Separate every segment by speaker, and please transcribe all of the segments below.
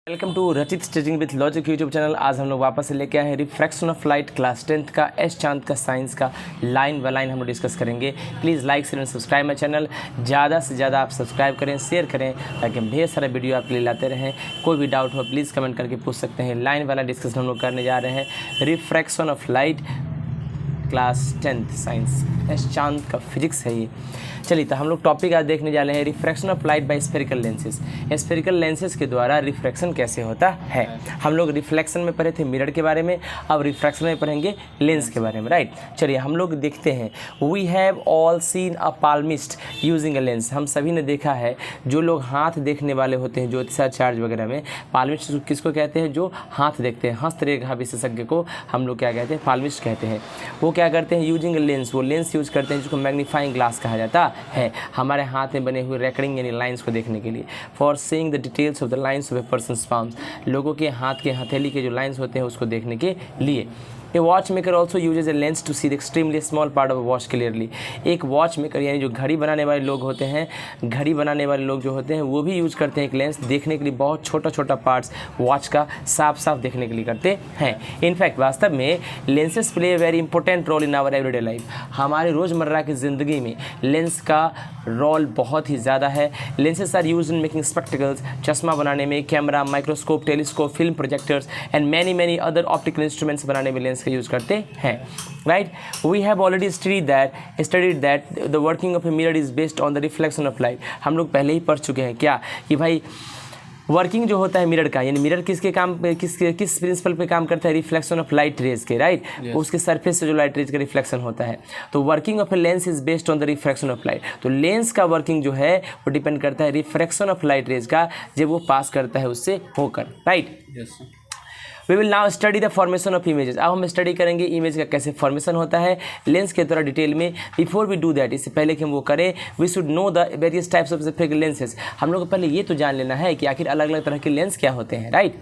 Speaker 1: Welcome to रचित stitching with logic YouTube channel. आज हम लोग वापस से लेके आए हैं refraction of light class 10th का एस चांद का साइंस का लाइन बाय लाइन हम लोग डिस्कस करेंगे। Please like share and subscribe my channel. ज़्यादा से ज़्यादा आप सब्सक्राइब करें, शेयर करें ताकि हम ढेर सारा वीडियो आपके लिए लाते रहें। कोई भी डाउट हो प्लीज़ कमेंट करके पूछ सकते हैं। लाइन वाला डिस्कशन हम लोग करने जा रहे हैं refraction of light class 10th science, S चांद का फिजिक्स है ये। चलिए तो हम लोग टॉपिक आज देखने जा रहे हैं refraction of light bye spherical lenses. Spherical lenses के द्वारा रिफ्रैक्शन कैसे होता है। हम लोग रिफ्लेक्शन में पढ़े थे मिरर के बारे में, अब रिफ्रैक्शन में पढ़ेंगे लेंस के बारे में, राइट। चलिए हम लोग देखते हैं। We have all seen a palmist using a lens. हम सभी ने देखा है, जो लोग हाथ देखने वाले होते हैं ज्योतिषाचार्य वगैरह में, पाल्मिस्ट किसको कहते हैं, जो हाथ देखते हैं। हस्तरेखा विशेषज्ञ को हम लोग क्या कहते हैं, पाल्मिस्ट कहते हैं। वो क्या करते हैं, यूजिंग अ लेंस, वो लेंस यूज करते हैं जिसको मैग्नीफाइंग ग्लास कहा जाता है, हमारे हाथ में बने हुए रेकॉर्डिंग यानी लाइंस को देखने के लिए। For seeing the details of the lines of A persons palm, लोगों के हाथ के हथेली के जो लाइंस होते हैं उसको देखने के लिए। A watch maker also uses a lens to see the extremely small part of watch clearly. एक वॉच मेकर यानी जो घड़ी बनाने वाले लोग होते हैं, घड़ी बनाने वाले लोग जो होते हैं वो भी यूज़ करते हैं एक लेंस देखने के लिए, बहुत छोटा छोटा पार्ट्स वॉच का साफ साफ देखने के लिए करते हैं। इनफैक्ट वास्तव में lenses play a very important role in our everyday life. हमारे रोज़मर्रा की ज़िंदगी में लेंस का रोल बहुत ही ज़्यादा है। Lenses are use in making spectacles, चश्मा बनाने में, camera, microscope, telescope, film projectors and many other optical instruments बनाने में लेंस का यूज़ करते हैं, right. We have already studied that the working of a mirror is based on the reflection of light. हम लोग पहले ही पढ़ चुके हैं क्या कि भाई वर्किंग जो होता है मिरर का, यानी मिरर किस प्रिंसिपल पे काम करता है, रिफ्लेक्शन ऑफ लाइट रेज के, राइट। उसके सरफेस से जो लाइट रेज का रिफ्लेक्शन होता है। तो working of a lens is based on the refraction of light. तो लेंस का वर्किंग जो है वो डिपेंड करता है रिफ्रैक्शन ऑफ लाइट रेज का, जब वो पास करता है उससे होकर, right. We will now study the formation of images. अब हम स्टडी करेंगे इमेज का कैसे फॉर्मेशन होता है लेंस के द्वारा डिटेल में। बिफोर वी डू दैट, इससे पहले कि हम वो करें, we should know the various types of spherical lenses. हम लोग को पहले ये तो जान लेना है कि आखिर अलग अलग तरह के लेंस क्या होते हैं, right.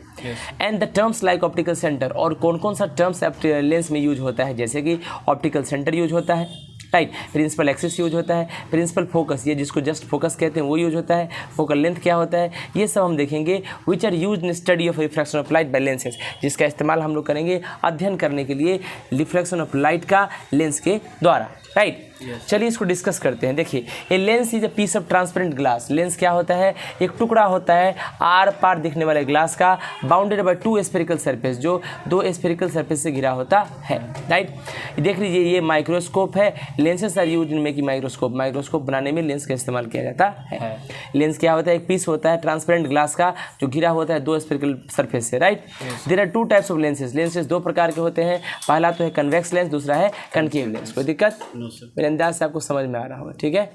Speaker 1: And the terms like optical centre, और कौन कौन सा टर्म्स लेंस में यूज होता है, जैसे कि ऑप्टिकल सेंटर यूज होता है, राइट। प्रिंसिपल एक्सिस यूज होता है, प्रिंसिपल फोकस, ये जिसको जस्ट फोकस कहते हैं वो यूज होता है, फोकल लेंथ क्या होता है, ये सब हम देखेंगे। Which are use in study of refraction of light by lenses, जिसका इस्तेमाल हम लोग करेंगे अध्ययन करने के लिए रिफ्लेक्शन ऑफ लाइट का लेंस के द्वारा, राइट। चलिए इसको डिस्कस करते हैं। देखिए, a lens is a piece of transparent glass. Lens क्या होता है, एक टुकड़ा होता है आर पार दिखने वाले ग्लास का, bounded by two spherical surface, जो दो स्फेरिकल सरफेस से घिरा होता है, राइट। देख लीजिए ये माइक्रोस्कोप है। Lenses are used in making microscope, microscope बनाने में लेंस का इस्तेमाल किया जाता है। लेंस क्या होता है, एक पीस होता है ट्रांसपेरेंट ग्लास का जो घिरा होता है दो स्फेरिकल सरफेस से, right. There are two types of lenses. Lenses दो प्रकार के होते हैं, पहला तो है कन्वेक्स लेंस, दूसरा है कनकेव लेंस। कोई दिक्कत? मेरे अंदाज से आपको समझ में आ रहा होगा, ठीक है।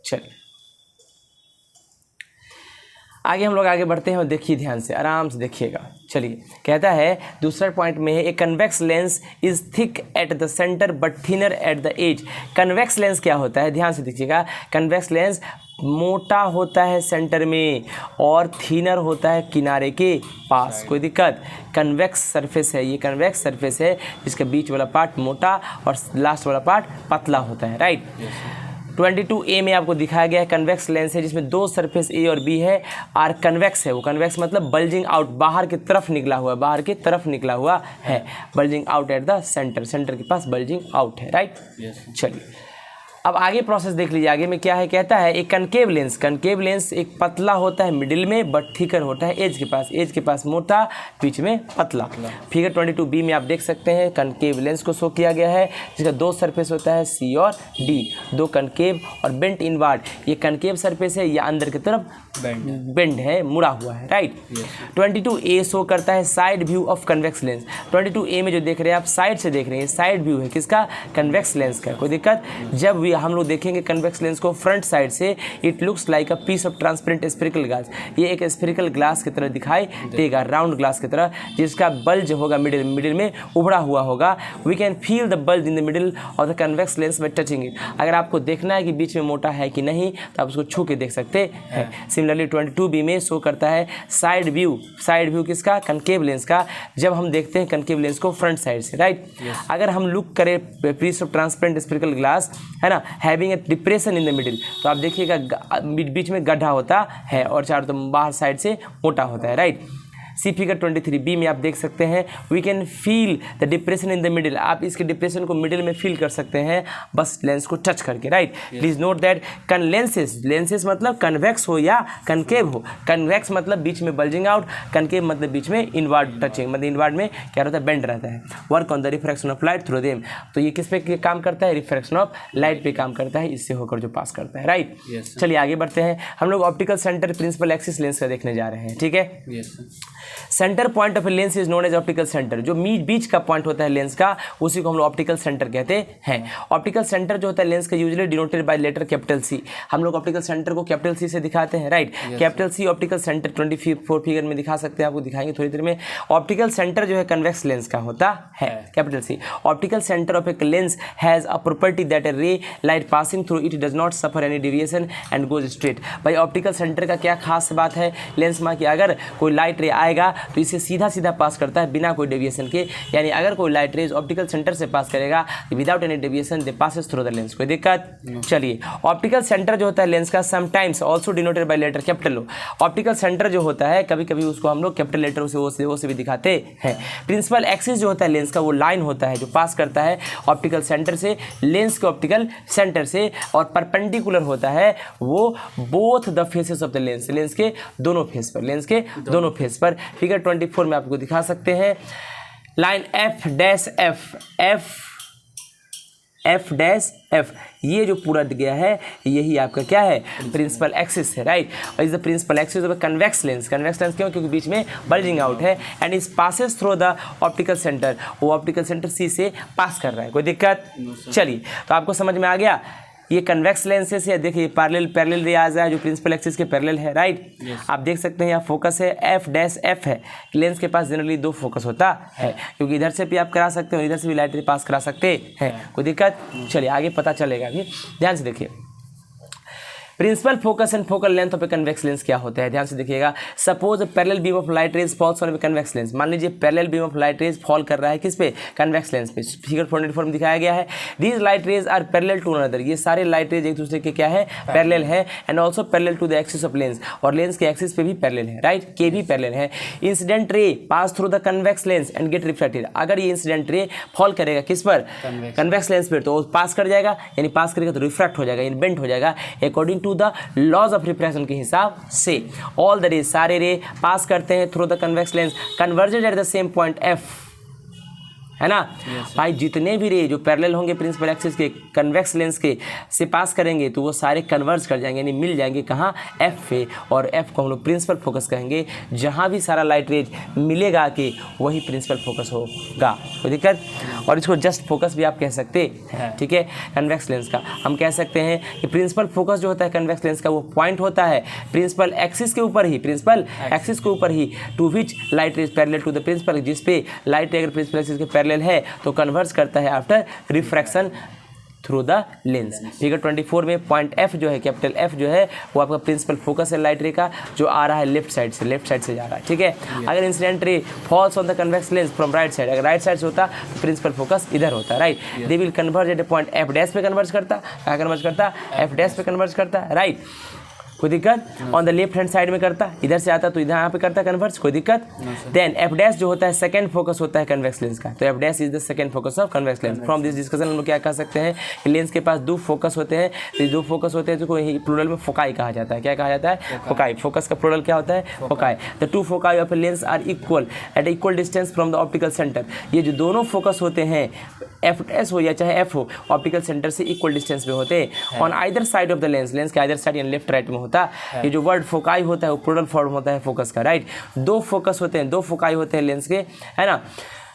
Speaker 1: चलिए आगे हम लोग आगे बढ़ते हैं और देखिए ध्यान से, आराम से देखिएगा। चलिए कहता है दूसरा पॉइंट में है, a convex lens is thick at the centre but thinner at the edge. Convex lens क्या होता है, ध्यान से देखिएगा। कन्वेक्स लेंस मोटा होता है सेंटर में और थिनर होता है किनारे के पास। कोई दिक्कत? कन्वेक्स सरफेस है, ये कन्वेक्स सरफेस है जिसका बीच वाला पार्ट मोटा और लास्ट वाला पार्ट पतला होता है, राइट। 22A में आपको दिखाया गया है कन्वेक्स लेंस है जिसमें दो सरफेस ए और बी है। आर कन्वेक्स है, वो कन्वेक्स मतलब बल्जिंग आउट, बाहर की तरफ निकला हुआ, बाहर की तरफ निकला हुआ है, bulging out at the centre, centre के पास बल्जिंग आउट है, राइट। चलिए अब आगे प्रोसेस देख लीजिए। आगे में क्या है, कहता है एक कनकेव लेंस। कनकेव लेंस एक पतला होता है मिडिल में बट थिकर होता है एज के पास मोटा, बीच में पतला। फिगर 22B में आप देख सकते हैं कनकेव लेंस को शो किया गया है जिसका दो सरफेस होता है C और D, दो कनकेव और बेंट इनवर्ड। ये कनकेव सरफेस है या अंदर की तरफ बेंड है, मुड़ा हुआ है, राइट। 22A शो करता है side view of convex lens. 22A में जो देख रहे हैं आप साइड से देख रहे हैं, साइड व्यू है किसका, कन्वेक्स लेंस का। कोई दिक्कत? जब भी हम लोग देखेंगे कन्वेक्स लेंस को फ्रंट साइड से, it looks like a piece of transparent spherical glass. ये एक स्फेरिकल ग्लास की तरह दिखाई देगा, राउंड ग्लास की तरह, जिसका बल्ज होगा मिडिल में उभड़ा हुआ होगा। We can feel the bulge in the middle of the convex lens by touching it. अगर आपको देखना है कि बीच में मोटा है कि नहीं तो आप उसको छू के देख सकते हैं। सिमिलरली 22B में शो करता है साइड व्यू किसका, कनकेव लेंस का, जब हम देखते हैं कनकेव लेंस को फ्रंट साइड से, राइट। अगर हम लुक करें piece of transparent spherical glass, है ना, having a depression in the middle, तो आप देखिएगा बीच में गड्ढा होता है और चारों तरफ बाहर साइड से मोटा होता है, राइट। सी फिगर 23 बी में आप देख सकते हैं, we can feel the depression in the middle, आप इसके डिप्रेशन को मिडिल में फील कर सकते हैं बस लेंस को टच करके, right. Please note that lenses मतलब कन्वेक्स हो या कनकेव हो, कन्वेक्स मतलब बीच में बल्जिंग आउट, कनकेव मतलब बीच में इनवर्ड टचिंग, मतलब इनवर्ड में क्या रहता है, बेंड रहता है। Work on the refraction of light through them, तो ये किस पे काम करता है, रिफ्रैक्शन ऑफ लाइट पे काम करता है, इससे होकर जो पास करता है, राइट। चलिए आगे बढ़ते हैं, हम लोग optical centre principal axis lens का देखने जा रहे हैं, ठीक है। Centre point of a lens is known as optical centre, जो बीच का पॉइंट होता है लेंस का, उसी को हम लोग ऑप्टिकल सेंटर कहते हैं। ऑप्टिकल सेंटर जो होता है लेंस का usually denoted by letter capital C, हम लोग ऑप्टिकल सेंटर को कैपिटल सी से दिखाते हैं, राइट। Capital C optical centre 24 figure में दिखा सकते हैं, आपको दिखाएंगे थोड़ी देर में। ऑप्टिकल सेंटर जो है कन्वेक्स लेंस का होता है, capital C. Optical centre of a lens has a property that a ray light passing through it does not suffer any deviation and goes straight. भाई ऑप्टिकल सेंटर का क्या खास बात है लेंस में कि अगर कोई लाइट रे आएगा तो इसे सीधा सीधा पास करता है बिना कोई डेविएशन के, यानी अगर कोई लाइट रेज ऑप्टिकल सेंटर से पास करेगा without any deviation they passes through the lens, कोई दिक्कत। चलिए ऑप्टिकल सेंटर जो होता है लेंस का sometimes also denoted by letter capital O, optical centre जो होता है कभी कभी उसको हम लोग कैपिटल लेटर से भी दिखाते हैं। प्रिंसिपल एक्सिस जो होता है लेंस का वो लाइन होता है जो पास करता है ऑप्टिकल सेंटर से लेंस के ऑप्टिकल सेंटर से, और परपेंडिकुलर होता है वो both the faces of the lens, lens के दोनों फेस पर, लेंस के दोनों फेस पर। फिगर 24 में आपको दिखा सकते हैं line F dash F dash F, ये जो पूरा गया है यही आपका क्या है, प्रिंसिपल एक्सिस है, राइट। और is the principal axis of convex lens, convex lens क्यों, क्योंकि बीच में बल्जिंग आउट है, and is passes through the optical centre, वो ऑप्टिकल सेंटर सी से पास कर रहा है, कोई दिक्कत। चलिए तो आपको समझ में आ गया, ये कन्वेक्स लेंसेस है, देखिए पैरेलल रे आ जाए जो प्रिंसिपल एक्सिस के पैरेलल है, राइट। आप देख सकते हैं यहाँ फोकस है एफ डैश एफ है, लेंस के पास जनरली 2 फोकस होता है, क्योंकि इधर से भी आप करा सकते हो, इधर से भी लाइट रे पास करा सकते हैं, कोई दिक्कत। चलिए आगे पता चलेगा, अभी ध्यान से देखिए principal focus and focal length of a convex lens क्या होता है, ध्यान से देखिएगा। Suppose parallel beam of light rays falls on a convex lens, मान लीजिए parallel beam of light rays fall कर रहा है किस पे, कन्वेक्स लेंस पे, फिगर 44 में दिखाया गया है। These light rays are parallel to one another, ये सारे लाइट रेज एक दूसरे के क्या है, पैरेलल है, and also parallel to the axis of lens, और लेंस के एक्सिस पे भी पैरेलल है, राइट, के भी पैरेलल है। Incident ray pass through the convex lens and gate reflected, अगर ये इंसिडेंट रे फॉल करेगा किस पर, कन्वेक्स लेंस पर, तो वो पास कर जाएगा, यानी पास करेगा तो रिफ्रैक्ट हो जाएगा, बेंट हो जाएगा according to the laws of refraction के हिसाब से। ऑल द रेज, सारे रे पास करते हैं through the convex lens, converged at the same point F, है ना। भाई जितने भी रे जो पैरेलल होंगे प्रिंसिपल एक्सिस के कन्वेक्स लेंस के से पास करेंगे तो वो सारे कन्वर्ज कर जाएंगे, यानी मिल जाएंगे कहाँ, एफ पे, और एफ को हम लोग प्रिंसिपल फोकस कहेंगे। जहाँ भी सारा लाइट रेज मिलेगा कि वही प्रिंसिपल फोकस होगा, कोई दिक्कत। और इसको जस्ट फोकस भी आप कह सकते हैं, ठीक है, कन्वेक्स लेंस का हम कह सकते हैं कि प्रिंसिपल फोकस जो होता है कन्वेक्स लेंस का वो पॉइंट होता है प्रिंसिपल एक्सिस के ऊपर ही, प्रिंसिपल एक्सिस के ऊपर ही, to which light rays parallel to the principal, जिस पे लाइट रे अगर प्रिंसिपल एक्सिस के पैरेलल है तो कन्वर्ज करता है after refraction through the lens. Figure 24 में पॉइंट एफ जो है, कैपिटल एफ जो है वो आपका प्रिंसिपल फोकस है लाइट रे का, जो आ रहा है लेफ्ट साइड से जा रहा है, ठीक है। अगर incident ray falls on the convex lens from right side, अगर राइट साइड से होता तो प्रिंसिपल फोकस इधर होता, right. They will converge eight a point F dash पे कन्वर्ज करता, क्या कन्वर्ज करता, एफ डैश पे कन्वर्ज करता, राइट, कोई दिक्कत। On the left hand side में करता, इधर से आता तो इधर यहाँ पे करता कन्वर्स, कोई दिक्कत। देन एफ डैश जो होता है सेकंड फोकस होता है कन्वेक्स लेंस का, तो F dash is the second focus of convex lens. From this discussion हम लोग क्या कह सकते हैं कि लेंस के पास 2 फोकस होते हैं, तो 2 फोकस होते हैं तो प्लूरल में फोकाई कहा जाता है, क्या कहा जाता है, फोकाई। फोकस का प्लूरल क्या होता है, foci. The 2 foci of a lens are equal at equal distance from the optical centre, ये जो दोनों फोकस होते हैं एफ डैश हो या चाहे एफ हो, ऑप्टिकल सेंटर से इक्वल डिस्टेंस पे होते हैं। On either side of the lens, lens के आइदर साइड यानी लेफ्ट राइट में होता है। ये जो वर्ड फोकाई होता है वो प्लूरल फॉर्म होता है फोकस का, राइट। 2 फोकस होते हैं, 2 फोकाई होते हैं लेंस के, है ना।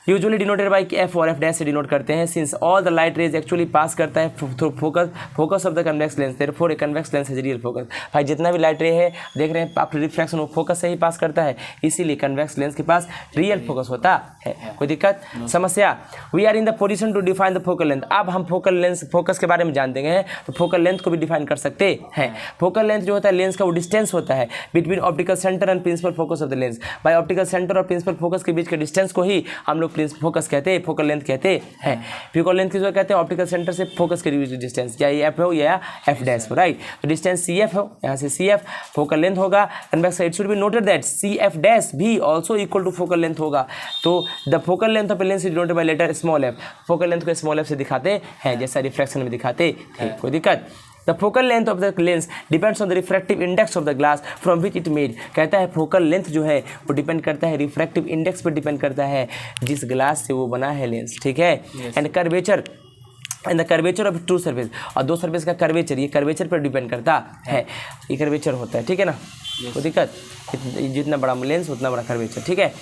Speaker 1: यूजुअली डिनोटेड बाई एफ और एफ डैश से डिनोट करते हैं, since all the light rays actually pass करता है focus of the convex lens, therefore a convex lens is real focus. भाई जितना भी लाइट रे है देख रहे हैं आप, रिफ्रैक्शन वो फोकस से ही पास करता है, इसीलिए कन्वेक्स लेंस के पास रियल फोकस होता है, कोई दिक्कत समस्या। We are in the position to define the focal length, अब हम फोकल लेंस फोकस के बारे में जानते हैं तो फोकल लेंथ को भी डिफाइन कर सकते हैं। फोकल लेंथ जो होता है लेंस का वो डिस्टेंस होता है between optical centre and principal focus of the lens. भाई ऑप्टिकल सेंटर और प्रिंसिपल फोकस के बीच के डिस्टेंस को ही हम लोग फोकस कहते हैं, फोकल लेंथ कहते हैं। फोकल लेंथ किसको कहते हैं? ऑप्टिकल सेंटर से फोकस के डिस्टेंस, या एफ हो या एफ डैश हो, राइट। तो डिस्टेंस सी एफ हो, यहाँ से सी एफ फोकल लेंथ होगा। Convex it should be noted that C F dash भी also equal to focal length होगा। तो the focal length of lens is denoted by letter small f. Focal length को small f से दिखाते हैं, जैसा refraction में दिखाते थे। कोई दिक्कत? The focal length of the lens depends on the refractive index of the glass from which it made. कहता है फोकल लेंथ जो है वो डिपेंड करता है रिफ्रैक्टिव इंडेक्स पर, डिपेंड करता है जिस ग्लास से वो बना है लेंस, ठीक है। And curvature and the curvature of two surface, और दो सर्फेस का कर्वेचर, ये कर्वेचर पर डिपेंड करता है, ये कर्वेचर होता है, ठीक है ना। कोई दिक्कत? जितना बड़ा लेंस उतना बड़ा कर्वेचर, ठीक है।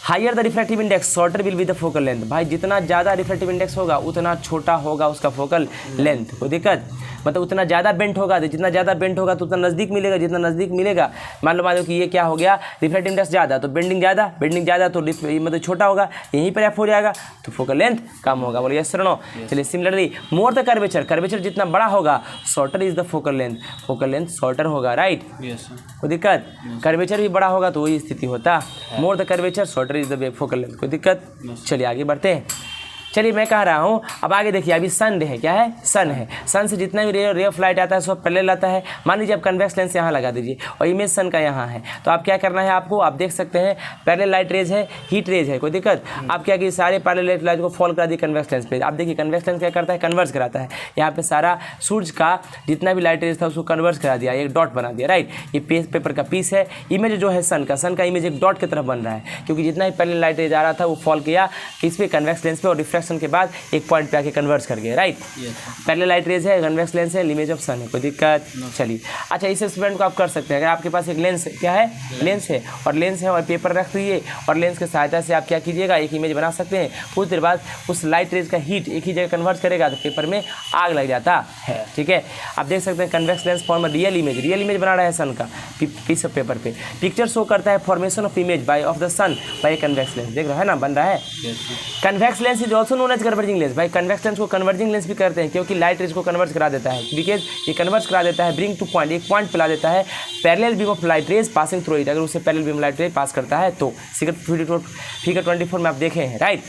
Speaker 1: Higher the refractive index shorter will be the focal length. भाई जितना ज़्यादा रिफ्रैक्टिव इंडेक्स होगा उतना छोटा होगा उसका फोकल लेंथ। कोई दिक्कत? मतलब उतना ज़्यादा बेंट होगा, जितना ज़्यादा बेंट होगा तो उतना नज़दीक मिलेगा, जितना नज़दीक मिलेगा। मान लो कि ये क्या हो गया, रिफ्रैक्टिव इंडेक्स ज़्यादा तो बेंडिंग ज़्यादा तो मतलब छोटा होगा, यहीं पर एफ हो जाएगा तो फोकल लेंथ कम होगा। बोलिए यस नो। चलिए similarly more the curvature, curvature जितना बड़ा होगा shorter is the focal length, focal length shorter होगा, राइट। कोई दिक्कत? कर्वेचर भी बड़ा होगा तो वही स्थिति होता, more the curvature shorter is the focal length. कोई दिक्कत? चलिए आगे बढ़ते हैं। चलिए मैं कह रहा हूँ अब आगे देखिए, अभी सन है, क्या है? सन है। सन से जितना भी रे ऑफ लाइट आता है सब पैरेलल आता है। मान लीजिए आप कन्वेक्स लेंस यहाँ लगा दीजिए और इमेज सन का यहाँ है, तो आप क्या करना है आपको, आप देख सकते हैं पैरेलल लाइट रेज है, हीट रेज है। कोई दिक्कत? आप क्या कि सारे पैरेलल लाइट को फॉल करा दिए कन्वेक्स लेंस पे। आप देखिए कन्वेक्स लेंस क्या करता है, कन्वर्स कराता है। यहाँ पे सारा सूरज का जितना भी लाइट रेज था उसको कन्वर्स करा दिया, एक डॉट बना दिया, राइट। ये पेपर का पीस है, इमेज जो है सन का इमेज एक डॉट की तरफ बन रहा है, क्योंकि जितना भी पैरेलल लाइट रेज आ रहा था वो फॉल किया किस पे, कन्वेक्स लेंस पे, और रिफ्रैक्शन के बाद एक पॉइंट पे आके कन्वर्ट कर गए, राइट। पैरेलल लाइट रेज है, कन्वेक्स लेंस है, इमेज ऑफ सन है। कोई दिक्कत? चलिए अच्छा, इस एक्सपेरिमेंट को आप कर सकते हैं। अगर आपके पास एक लेंस क्या है, लेंस है और पेपर रख दीजिए और लेंस की सहायता से आप क्या कीजिएगा, एक इमेज बना सकते हैं। कुछ देर बाद उस लाइट रेज का हीट एक ही जगह कन्वर्ट करेगा तो पेपर में आग लग जाता है, ठीक है। आप देख सकते हैं convex lens form real image बना रहा है सन का पीस ऑफ पेपर पे। पिक्चर शो करता है formation of image by of the sun by convex lens. देख रहा है ना, बन रहा है। Convex lens is also known as converging lens. भाई कन्वेक्स लेंस को कन्वर्जिंग लेंस भी करते हैं, क्योंकि लाइट रेज को कन्वर्ट करा देता है, बिकॉज ये कन्वर्ट करा देता है, ब्रिंग टू पॉइंट, एक पॉइंट पे ला देता है parallel beam of light raise passing through it. अगर उसे पैरेलल बीम लाइट रेज पास करता है तो फिगर 24 में आप देखे हैं, राइट।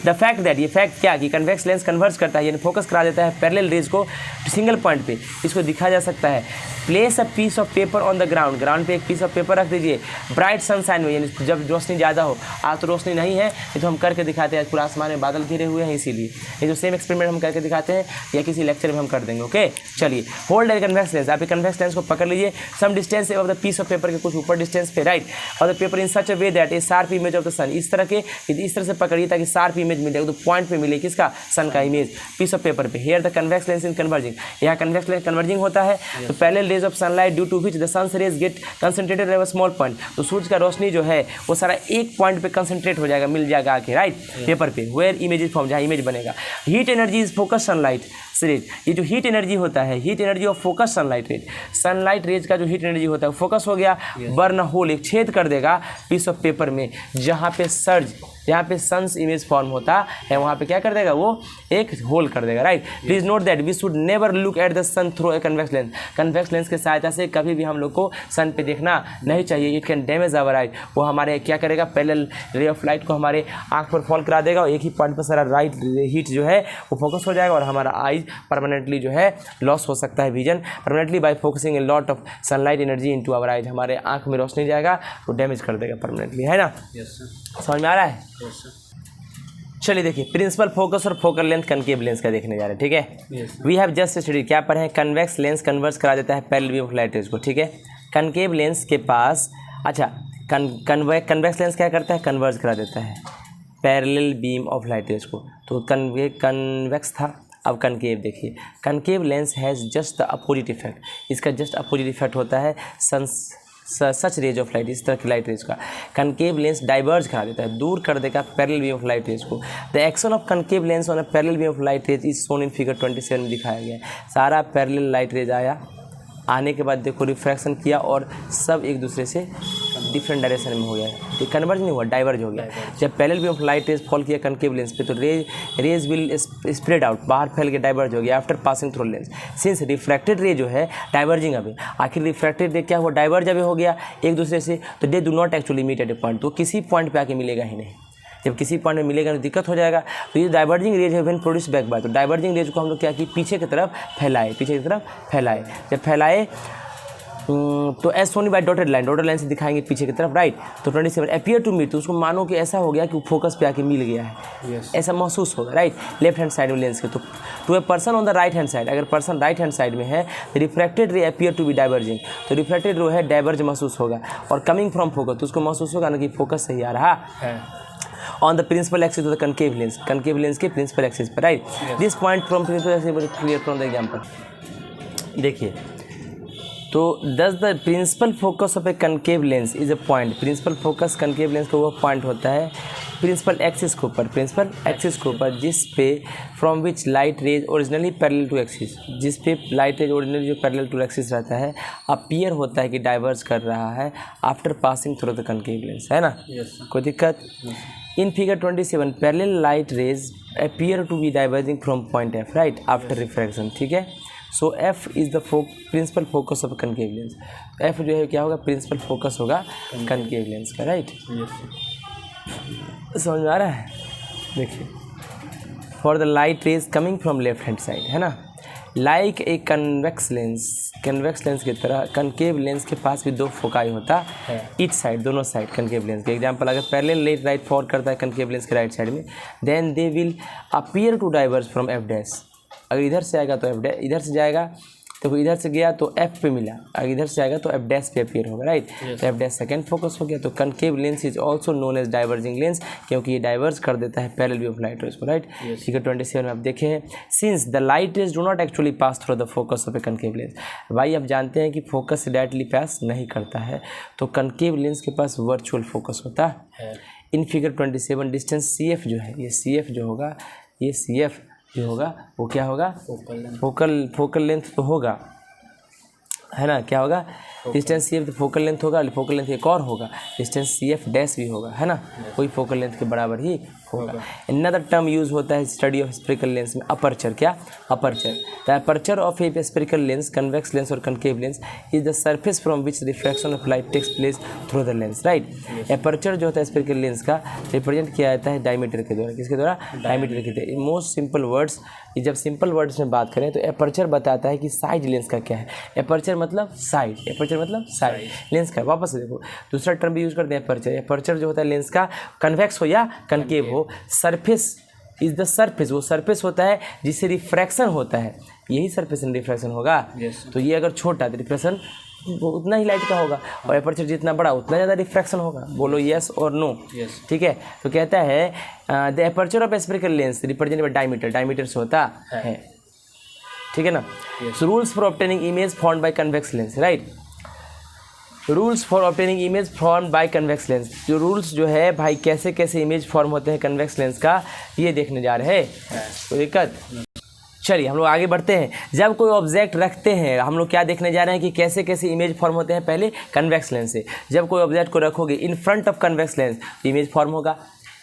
Speaker 1: द फैक्ट दैट, ये फैक्ट क्या कि कन्वेक्स लेंस कन्वर्ट करता है, यानी फोकस करा देता है पैरेलल रेज को सिंगल पॉइंट पे, इसको दिखा जा सकता है। Place a piece of paper on the ground पे एक पीस ऑफ पेपर रख दीजिए ब्राइट सनशाइन में, यानी जब रोशनी ज़्यादा हो। आज तो रोशनी नहीं है, ये तो हम करके दिखाते हैं, पूरा आसमान में बादल घिरे हुए हैं, इसीलिए ये जो सेम एक्सपेरिमेंट हम करके दिखाते हैं या किसी लेक्चर में हम कर देंगे, ओके। चलिए होल्ड ए कन्वेक्स लेंस, आप कन्वेक्स लेंस को पकड़ लीजिए some distance of the piece of paper के कुछ ऊपर डिस्टेंस पे, राइट। और the paper in such a way that a sharp image of the sun, इस तरह से पकड़िए ताकि शार्प इमेज मिले, तो पॉइंट पे मिले किसका, सन का इमेज पीस ऑफ पेपर पे। Here the convex lens in converging, यहाँ कन्वेक्स लेंस कन्वर्जिंग होता है तो parallel rays of sunlight due to which the sun's rays get concentrated at a small point. तो सूरज का रोशनी जो है वो सारा एक पॉइंट पे कंसंट्रेट हो जाएगा, मिल जाएगा आके, राइट, पेपर पे, वेयर इमेज इज फॉर्म, जहाँ इमेज बनेगा। Heat energy is focus sunlight rays, ये जो हीट एनर्जी होता है, heat energy of focus sunlight rays का जो हीट एनर्जी होता है फोकस हो गया, बर्न होल, एक छेद कर देगा पीस ऑफ पेपर में, जहाँ पे सर्ज, यहाँ पे सन्स इमेज फॉर्म होता है, वहाँ पे क्या कर देगा, वो एक होल कर देगा, right. Please note that we should never look at the sun through a convex lens. Convex lens की सहायता से कभी भी हम लोग को सन पे देखना नहीं चाहिए, इट कैन डैमेज आवर आई। वो हमारे क्या करेगा, पैरेलल रे ऑफ लाइट को हमारे आँख पर फॉल करा देगा और एक ही पॉइंट पर सारा राइट हीट जो है वो फोकस हो जाएगा और हमारा आईज परमानेंटली जो है लॉस हो सकता है, vision permanently by focusing a lot of sunlight energy into our eyes. हमारे आँख में रोशनी जाएगा तो डैमेज कर देगा परमानेंटली, है ना। समझ में आ रहा है? चलिए देखिए, प्रिंसिपल फोकस और फोकल लेंथ कनकेव लेंस का देखने जा रहे हैं, ठीक है। वी हैव जस्ट स्टडी, क्या पढ़े, कन्वेक्स लेंस कन्वर्स करा देता है parallel beam of light rays को, ठीक है। कनकेव लेंस के पास, अच्छा कन्वेक्स लेंस क्या करता है, कन्वर्स करा देता है parallel beam of light rays को। तो कन्वेक्स था, अब कनकेव देखिए, concave lens has just the opposite effect, इसका जस्ट अपोजिट इफेक्ट होता है सच रेज ऑफ लाइट, इस तरह की लाइट रेज का। कनकेव लेंस डाइवर्ज करा देता है, दूर कर देगा parallel beam of light rays को। The action of concave lens on a parallel beam of light rays is shown in figure 27 में दिखाया गया है। सारा पैरेलल लाइट रेज आया, आने के बाद देखो रिफ्रैक्शन किया और सब एक दूसरे से डिफरेंट डायरेक्शन में हो गया, ये कन्वर्ज नहीं हुआ, डाइवर्ज हो गया। जब parallel beam of light rays fall किया कनकेव लेंस पे तो रेज विल स्प्रेड आउट, बाहर फैल के डाइवर्ज हो गया after passing through lens. Since refracted रे जो है डाइवर्जिंग अवे, आखिर रिफ्रैक्टेड रे क्या हुआ, डाइवर्ज अवे हो गया एक दूसरे से, तो they do not actually meet at a point, तो किसी पॉइंट पे आके मिलेगा ही नहीं। जब किसी पॉइंट में मिलेगा तो दिक्कत हो जाएगा। तो ये डाइवर्जिंग रेज है व्हेन प्रोड्यूस बैक बाय। तो डाइवर्जिंग रेज को हम लोग क्या कि पीछे की तरफ फैलाए, पीछे की तरफ फैलाए। जब फैलाए तो S only by dotted line से दिखाएंगे पीछे की तरफ, राइट। तो 27 अपीयर टू मीट, तो उसको मानो कि ऐसा हो गया कि फोकस पे आके मिल गया है, ऐसा महसूस होगा, राइट। लेफ्ट हैंड साइड में लेंस के, तो to a person on the right hand side, अगर पर्सन राइट हैंड साइड में है refracted ray appear to be diverging, तो रिफ्रैक्टेड रो है डाइवर्ज महसूस होगा, और कमिंग फ्रॉम फोकस, तो उसको महसूस होगा ना कि फोकस सही आ रहा है on the principal axis of the concave lens के प्रिंसिपल एक्सिस पर, right. This point from principal axis clear from the example. देखिए, तो thus the principal focus of a concave lens is a point, principal focus concave lens का वो point होता है principal axis के ऊपर, जिस पे from which light rays originally parallel to axis, जिस पे लाइट रेज ओरिजिनली जो पैरेलल टू एक्सिस रहता है अपीयर होता है कि डाइवर्ज कर रहा है after passing through the concave lens, है ना। कोई दिक्कत। In figure 27 parallel light rays appear to be diverging from point F, right, after refraction, ठीक है। So F is the principal focus of concave lens. F जो है क्या होगा, प्रिंसिपल फोकस होगा कनकेव लेंस का, राइट। समझ में आ रहा है। देखिए, for the light rays coming from left hand side, है ना, लाइक ए कन्वेक्स लेंस की तरह कनकेव लेंस के पास भी दो फोकाई होता है ईच साइड, दोनों साइड कनकेव लेंस के। एग्जांपल, अगर पैरेलल लेट राइट फॉरवर्ड करता है कनकेव लेंस के राइट साइड में, then they will appear to diverge from F dash. अगर इधर से आएगा तो एफ डैश, इधर से जाएगा तो इधर से गया तो एफ पे मिला, अगर इधर से आएगा तो एफ डैश पे अपीयर होगा, राइट। तो एफ डैश सेकंड फोकस हो गया। तो concave lens is also known as diverging lens, क्योंकि ये डाइवर्ज कर देता है parallel view of light rays को, राइट। फिगर 27 में आप देखें, since the light rays do not actually pass through the focus of a concave lens, भाई आप जानते हैं कि फोकस डायरेक्टली पास नहीं करता है, तो कनकेव लेंस के पास वर्चुअल फोकस होता है। In figure 27 distance C F जो है, ये सी एफ जो होगा, ये सी एफ जो होगा वो क्या होगा, फोकल लेंथ तो होगा, है ना, क्या होगा, डिस्टेंस सी एफ तो फोकल लेंथ होगा, फोकल लेंथ एक और होगा, डिस्टेंस सी एफ डैश भी होगा, है ना, वही फोकल लेंथ के बराबर ही होगा। अनदर टर्म यूज होता है स्टडी ऑफ स्पेरिकल लेंस में, अपर्चर। क्या, aperture. The aperture of a spherical lens, convex lens और concave lens is the surface from which refraction of light takes place through the lens, right. Aperture जो होता है spherical lens का represent किया जाता है डायमीटर के द्वारा, किसके द्वारा, डायमीटर के द्वारा। इन मोस्ट सिंपल वर्ड्स, जब सिंपल वर्ड्स में बात करें तो अपर्चर बताता है कि साइज लेंस का क्या है। अपर्चर मतलब साइड, अपर्चर मतलब साइड लेंस का। वापस देखो, दूसरा टर्म भी यूज करते हैं अपर्चर। अपर्चर जो होता है लेंस का, कन्वेक्स हो या कनकेव हो, सरफेस इज द सरफेस, वो सरफेस होता है जिससे रिफ्रैक्शन होता है, यही सरफेस रिफ्रैक्शन होगा। तो ये अगर छोटा तो रिफ्रैक्शन उतना ही लाइट का होगा, और अपर्चर जितना बड़ा उतना ज़्यादा रिफ्रैक्शन होगा। बोलो यस और नो, ठीक है। तो कहता है the aperture of spherical lens represented by diameter, diameter से होता है, ठीक है ना। So rules for obtaining image formed by convex lens, right. Rules for obtaining image formed by convex lens, जो रूल्स जो है भाई कैसे कैसे इमेज फॉर्म होते हैं कन्वेक्स लेंस का, ये देखने जा रहे हैं। कोई दिक्कत। चलिए हम लोग आगे बढ़ते हैं। जब कोई ऑब्जेक्ट रखते हैं, हम लोग क्या देखने जा रहे हैं कि कैसे कैसे इमेज फॉर्म होते हैं, पहले कन्वेक्स लेंस से। जब कोई ऑब्जेक्ट को रखोगे इन front of convex lens, image form होगा।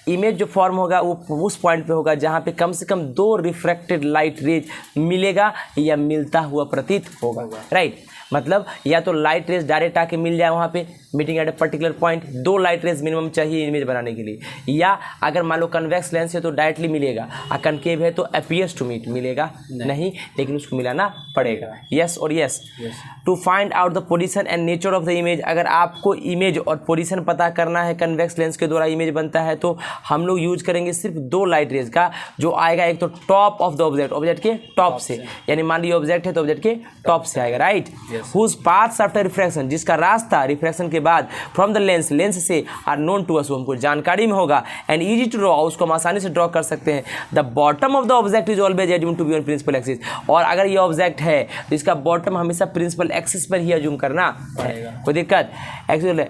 Speaker 1: इमेज जो फॉर्म होगा वो उस पॉइंट पे होगा जहाँ पे कम से कम दो रिफ्रैक्टेड लाइट रेज मिलेगा या मिलता हुआ प्रतीत होगा, राइट। मतलब या तो लाइट रेज डायरेक्ट आके मिल जाए वहाँ पे meeting at a particular point, दो लाइट रेज मिनिमम चाहिए इमेज बनाने के लिए, या अगर मान लो कन्वेक्स लेंस है तो डायरेक्टली मिलेगा, और कनकेव है तो अपीयर्स टू मीट, मिलेगा नहीं लेकिन उसको मिलाना पड़ेगा। यस और yes. To find out the position and nature of the image, अगर आपको इमेज और पोजीशन पता करना है कन्वेक्स लेंस के द्वारा इमेज बनता है, तो हम लोग यूज करेंगे सिर्फ दो लाइट रेज का, जो आएगा एक तो top of the object, object के टॉप से, यानी मान लीजिए ऑब्जेक्ट है तो ऑब्जेक्ट के टॉप से आएगा, right. Whose paths after refraction, जिसका रास्ता रिफ्रैक्शन के बाद फ्रॉम द लेंस, लेंस से आर नोन टू अस, हमको जानकारी में होगा, एंड इजी टू ड्रॉ, उसको हम आसानी से ड्रॉ कर सकते हैं। The bottom of the object is always assume to be on principal axis, और अगर ये ऑब्जेक्ट है तो इसका बॉटम हमेशा प्रिंसिपल एक्सिस पर ही एज्यूम करना पड़ेगा। कोई दिक्कत।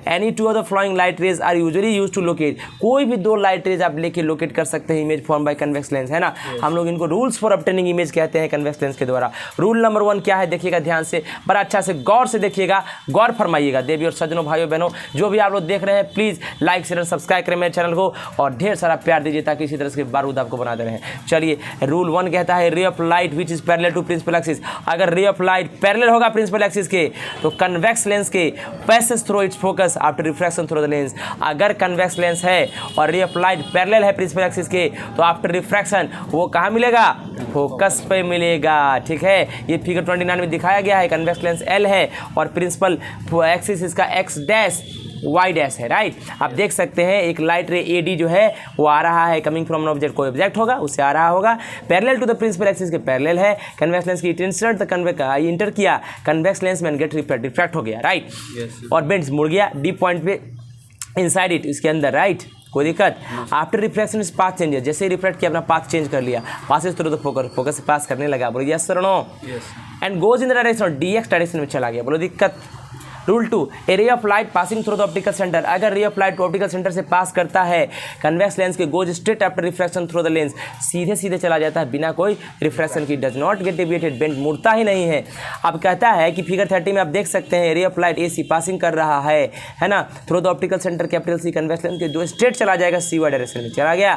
Speaker 1: Any two of the following light rays are usually used to locate, कोई भी दो लाइट रेज आप लेके लोकेट कर सकते हैं image form by convex lens, है ना। हम लोग इनको रूल्स फॉर ऑब्टेनिंग इमेज कहते हैं कन्वेक्स लेंस के द्वारा। रूल नंबर 1 क्या है देखिएगा ध्यान से, बड़ा अच्छा अच्छा से गौर से देखिएगा, गौर फरमाइएगा। देवी और सज्जनों, भाइयों बहनों, जो भी आप लोग देख रहे हैं, प्लीज़ लाइक शेयर सब्सक्राइब करें मेरे चैनल को और ढेर सारा प्यार दीजिए ताकि इसी तरह के बारूद आपको बनाते रहें। चलिए, रूल 1 कहता है ray of light which is parallel to principal axis. अगर रे ऑफ लाइट पैरेलल होगा प्रिंसिपल एक्सिस के तो कन्वेक्स लेंस के passes through its focus after refraction through the lens. अगर कन्वेक्स लेंस है और रे ऑफ लाइट पैरेलल है principal axis के तो आफ्टर रिफ्रैक्शन वो कहाँ मिलेगा? फोकस पे मिलेगा। ठीक है, ये फिगर 29 में दिखाया गया है। कन्वेक्स लेंस L है और प्रिंसिपल एक्सिस इसका x डैश y डैश है, राइट। आप देख सकते हैं एक लाइट रे AD जो है वो आ रहा है कमिंग फ्रॉम एन ऑब्जेक्ट, कोई ऑब्जेक्ट होगा उससे आ रहा होगा, parallel to the principal axis के पैरेलल है। कन्वेक्स लेंस की इंसर्ट द कन्वेक्स इंटर किया कन्वेक्स लेंस में गेट रिफ्रैक्ट हो गया, राइट। और बेंड्स मुड़ गया डी पॉइंट पे इनसाइड इट, इसके अंदर, राइट। कोई दिक्कत? After refraction its path changes, जैसे ही रिफ्रैक्ट किया अपना पाथ चेंज कर लिया, पासेस थ्रू द फोकस से पास करने लगा, बोलो yes sir no, and goes in the direction DX direction में चला गया, बोलो दिक्कत। Rule 2, a ray of light passing through the optical centre. अगर ray of light optical centre से पास करता है कन्वेक्स लेंस के goes straight after refraction through the lens, सीधे सीधे चला जाता है बिना कोई रिफ्रैक्शन की, does not get deviated, bend मुड़ता ही नहीं है। अब कहता है कि फिगर 30 में आप देख सकते हैं रे ऑफ लाइट AC पासिंग कर रहा है ना, through the optical centre capital C convex lens के जो स्ट्रेट चला जाएगा CY डायरेक्शन में चला गया।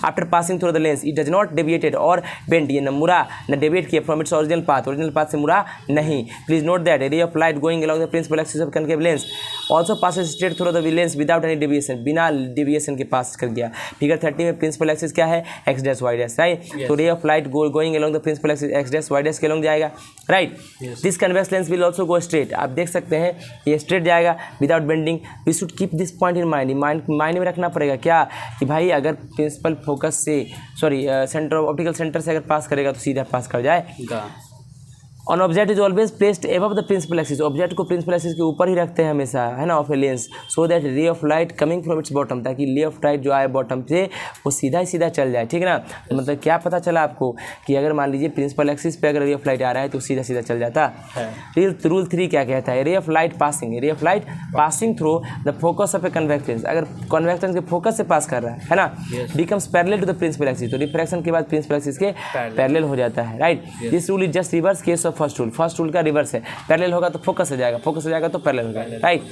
Speaker 1: After passing through the lens it does not deviated और बेंड, ये न मुड़ा न डेविएट किया फ्रॉम इट्स ओरिजिनल पाथ से मुड़ा नहीं। Please note that ray of light going along the principal axis of concave lens also passes straight through the lens without any deviation, बिना डेविएशन के पास कर गया। फिगर 30 में principal axis क्या है? x dash y dash, right. तो ray of light going along the principal axis x dash y dash के along जाएगा, right. This convex lens will also go straight, आप देख सकते हैं ये स्ट्रेट जाएगा without bending. We should keep this point in mind में रखना पड़ेगा क्या कि भाई अगर प्रिंसिपल फोकस से सेंटर ऑप्टिकल सेंटर से अगर पास करेगा तो सीधा पास कर जाएगा। On object is always placed above the principal axis, object को प्रिंसिपल एक्सिस के ऊपर ही रखते हैं हमेशा, है ना, of a lens, so that ray of light coming from its bottom, ताकि रे ऑफ लाइट जो आए बॉटम से वो सीधा ही सीधा चल जाए, ठीक है ना। मतलब क्या पता चला आपको कि अगर मान लीजिए प्रिंसिपल एक्सिस पे अगर रे ऑफ लाइट आ रहा है तो सीधा सीधा चल जाता है। रूल 3 क्या कहता है? Ray of light passing through the focus of a convex lens, अगर कन्वेक्स लेंस के फोकस से पास कर रहा है ना, becomes parallel to the principal axis, तो रिफ्रैक्शन के बाद प्रिंसिपल एक्सिस के पैरेलल हो जाता है, right. This rule is just reverse case of first rule का रिवर्स है, पैरेलल होगा तो फोकस हो जाएगा, फोकस हो जाएगा तो पैरेलल हो जाएगा, right.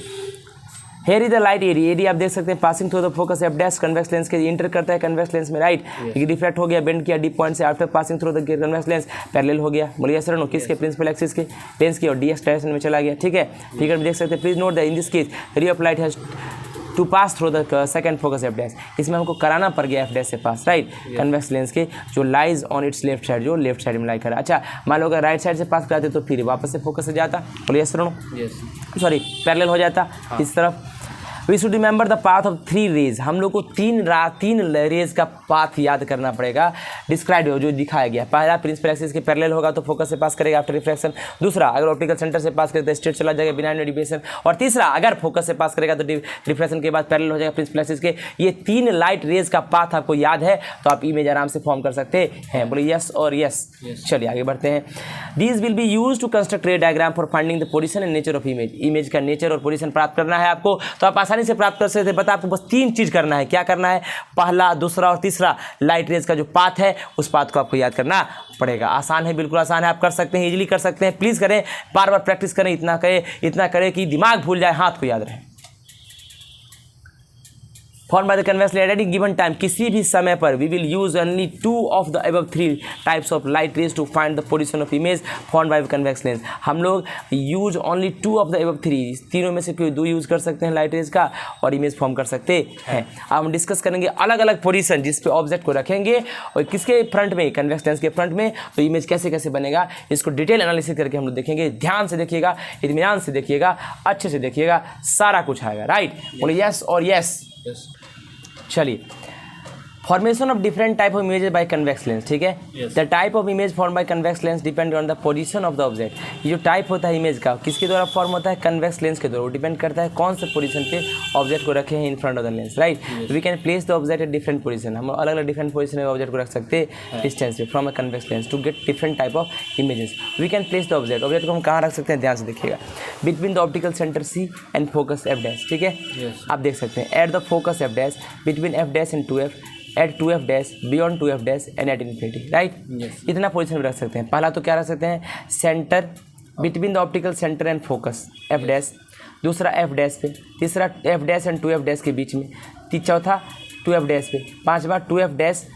Speaker 1: Here is the light AD, आप देख सकते हैं passing through the focus F dash convex lens के इंटर करता है कन्वेक्स लेंस में, राइट। रिफ्रैक्ट हो गया, बेंड किया डी पॉइंट से, after passing through the convex lens parallel हो गया, बोलिए सर नो, किसके? प्रिंसिपल एक्सिस के लेंस की, और DX डायरेक्शन में चला गया, ठीक है। फिगर में देख सकते हैं, please note that in this case ray of light has to pass through the second focus F dash, इसमें हमको कराना पड़ गया एफ डैश से पास, राइट। कन्वेक्स लेंस के जो lies on its left side, जो लेफ्ट साइड में लाई करा। अच्छा, मान लो अगर राइट साइड से पास कराते तो फिर वापस से फोकस से जाता, बोलिए सर नो, सॉरी पैरेलल हो जाता इस तरफ। We should remember the path of 3 rays, हम लोग को तीन रेज का पाथ याद करना पड़ेगा, डिस्क्राइब जो दिखाया गया। पहला प्रिंसिपल एक्सिस के पैरेलल होगा तो फोकस से पास करेगा आफ्टर रिफ्रैक्शन, दूसरा अगर ऑप्टिकल सेंटर से पास करेगा तो स्ट्रेट चला जाएगा बिना डेविएशन, और तीसरा अगर फोकस से पास करेगा तो रिफ्रैक्शन के बाद पैरेलल हो जाएगा प्रिंसिपल एक्सिस के। ये 3 लाइट रेज का पाथ आपको याद है तो आप इमेज आराम से फॉर्म कर सकते हैं, बोले यस और यस। चलिए आगे बढ़ते हैं। These will be use to construct ray diagram for finding the position and nature of image, image का नेचर और पोजिशन प्राप्त करना है आपको तो आप से प्राप्त कर सकते हैं। बता आपको बस 3 चीज करना है, क्या करना है? पहला, दूसरा और तीसरा लाइट रेज का जो पाथ है उस पाथ को आपको याद करना पड़ेगा। आसान है, बिल्कुल आसान है, आप कर सकते हैं, इजीली कर सकते हैं। प्लीज करें, बार बार प्रैक्टिस करें, इतना करें कि दिमाग भूल जाए, हाथ को याद रहे। Form by the convex lens at any given time, किसी भी समय पर we will use only 2 of the above 3 types of light rays to find the position of image form by convex lens. हम लोग use only 2 of the above 3, तीनों में से कोई 2 यूज कर सकते हैं लाइट रेज का और इमेज फॉर्म कर सकते हैं। अब हम डिस्कस करेंगे अलग अलग पोजीशन जिस पे ऑब्जेक्ट को रखेंगे और किसके फ्रंट में, कन्वेक्स लेंस के फ्रंट में, तो इमेज कैसे कैसे बनेगा इसको डिटेल एनालिसिस करके हम लोग देखेंगे। ध्यान से देखिएगा, इत्मीनान से देखिएगा, अच्छे से देखिएगा, सारा कुछ आएगा, राइट। बोले यस और यस। चलिए, formation of different type of images bye convex lens, ठीक है। The type of image form by convex lens depend on the position of the object. ये जो टाइप होता है इमेज का किसके द्वारा फॉर्म होता है? कन्वेक्स लेंस के द्वारा। वो डिपेंड करता है कौन से पोजीशन पे ऑब्जेक्ट को रखे हैं in front of the lens, right. We can place the object at different position, हम अलग अलग डिफरेंट पोजीशन में ऑब्जेक्ट को रख सकते हैं डिस्टेंस पे from a convex lens to get different type of images. We can place the object को हम कहाँ रख सकते हैं? ध्यान से देखिएगा, between the optical centre C and focus F dash, ठीक है। आप देख सकते हैं at the focus F dash, between F dash and 2F, at 2F dash, beyond 2F dash and at infinity, right. इतना पोजीशन में रख सकते हैं। पहला तो क्या रख सकते हैं? Centre between the optical centre and focus F dash, दूसरा एफ डैश पे, तीसरा F dash and 2f dash के बीच में, चौथा 2f डैश पे, पांचवा 2f डैश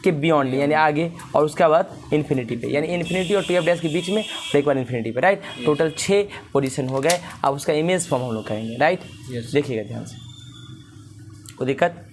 Speaker 1: के बियॉन्ड यानी आगे, और उसके बाद इन्फिनिटी पे, यानी इन्फिनिटी और 2f डैश के बीच में और एक बार इन्फिनिटी पे, राइट। टोटल 6 पोजीशन हो गए। अब उसका इमेज फॉर्म हम लोग करेंगे, राइट। देखिएगा ध्यान से, कोई दिक्कत।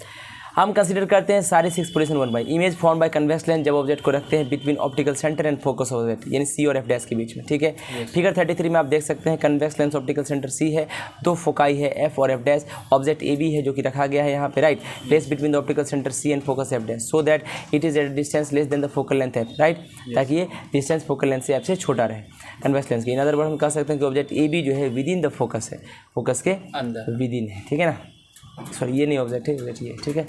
Speaker 1: हम कंसीडर करते हैं सारे 6 position 1 by image form by convex lens जब ऑब्जेक्ट को रखते हैं between optical centre and focus object, यानी सी और एफ डैश के बीच में, ठीक है। फिगर 33 में आप देख सकते हैं convex lens optical centre C है, 2 फोकाई है एफ और F dash, object A B है जो कि रखा गया है यहाँ पे, right. Place between the optical centre C and focus F dash so that it is at distance less than the focal length F, right, ताकि ये डिस्टेंस फोकल लेंथ से एफ से छोटा रहे कन्वेक्स लेंस की। इन अदर वर्ड हम कह सकते हैं कि ऑब्जेक्ट ए बी जो है विद इन द फोकस है, फोकस के अंदर विद इन है, ठीक है ना। सॉरी ये नहीं ऑब्जेक्ट है, ऑब्जेक्ट ये, ठीक है।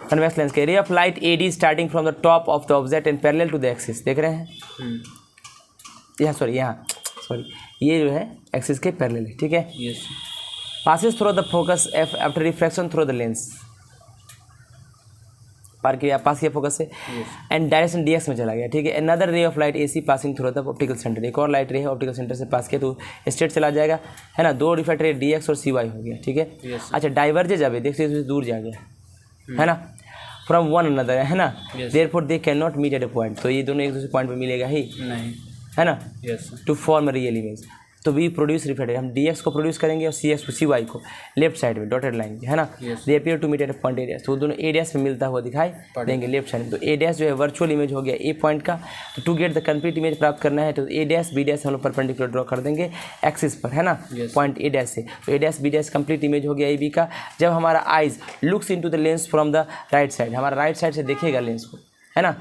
Speaker 1: कन्वेक्स लेंस के ray of light AD starting from the top of the object and parallel to the axis, देख रहे हैं यहाँ, सॉरी ये जो है एक्सिस के पैरेलल है, ठीक है। Passes through the focus F after reflection through the lens, पार किया, पास किया फोकस से, एंड डायरेक्शन डीएक्स में चला गया, ठीक है। अनदर रे of light AC passing through the optical centre, एक और लाइट रे है ऑप्टिकल सेंटर से पास किया तो स्ट्रेट चला जाएगा, है ना। 2 रिफ्लेक्ट रे डीएक्स और सीवाई हो गया, ठीक है। अच्छा डाइवर्जेज अभी देखिए दूर जा गया, है ना, फ्रॉम वन अनदर, है ना। Therefore they can not meet at a point, तो ये दोनों एक दूसरे पॉइंट पे मिलेगा ही नहीं, है ना, टू फॉर्म रियल इमेज। तो वी प्रोड्यूस रिफ्लेक्टेड, हम डीएक्स को प्रोड्यूस करेंगे और सी एक्स को सीवाई को लेफ्ट साइड में डॉटेड लाइन, है ना। They appear to meet at point A dash, तो दोनों ए डैश में मिलता हुआ दिखाई देंगे लेफ्ट साइड में। तो ए डैश जो है वर्चुअल इमेज हो गया ए पॉइंट का, तो to get the complete image प्राप्त करना है तो ए डैश बी डैश हम लोग परपेंडिकुलर ड्रॉ कर देंगे एक्सिस पर, है ना, पॉइंट ए डैश से। तो A dash B dash complete image हो गया ए बी का। जब हमारा eyes looks into the lens from the right side, हमारा राइट साइड से देखेगा लेंस को, है ना।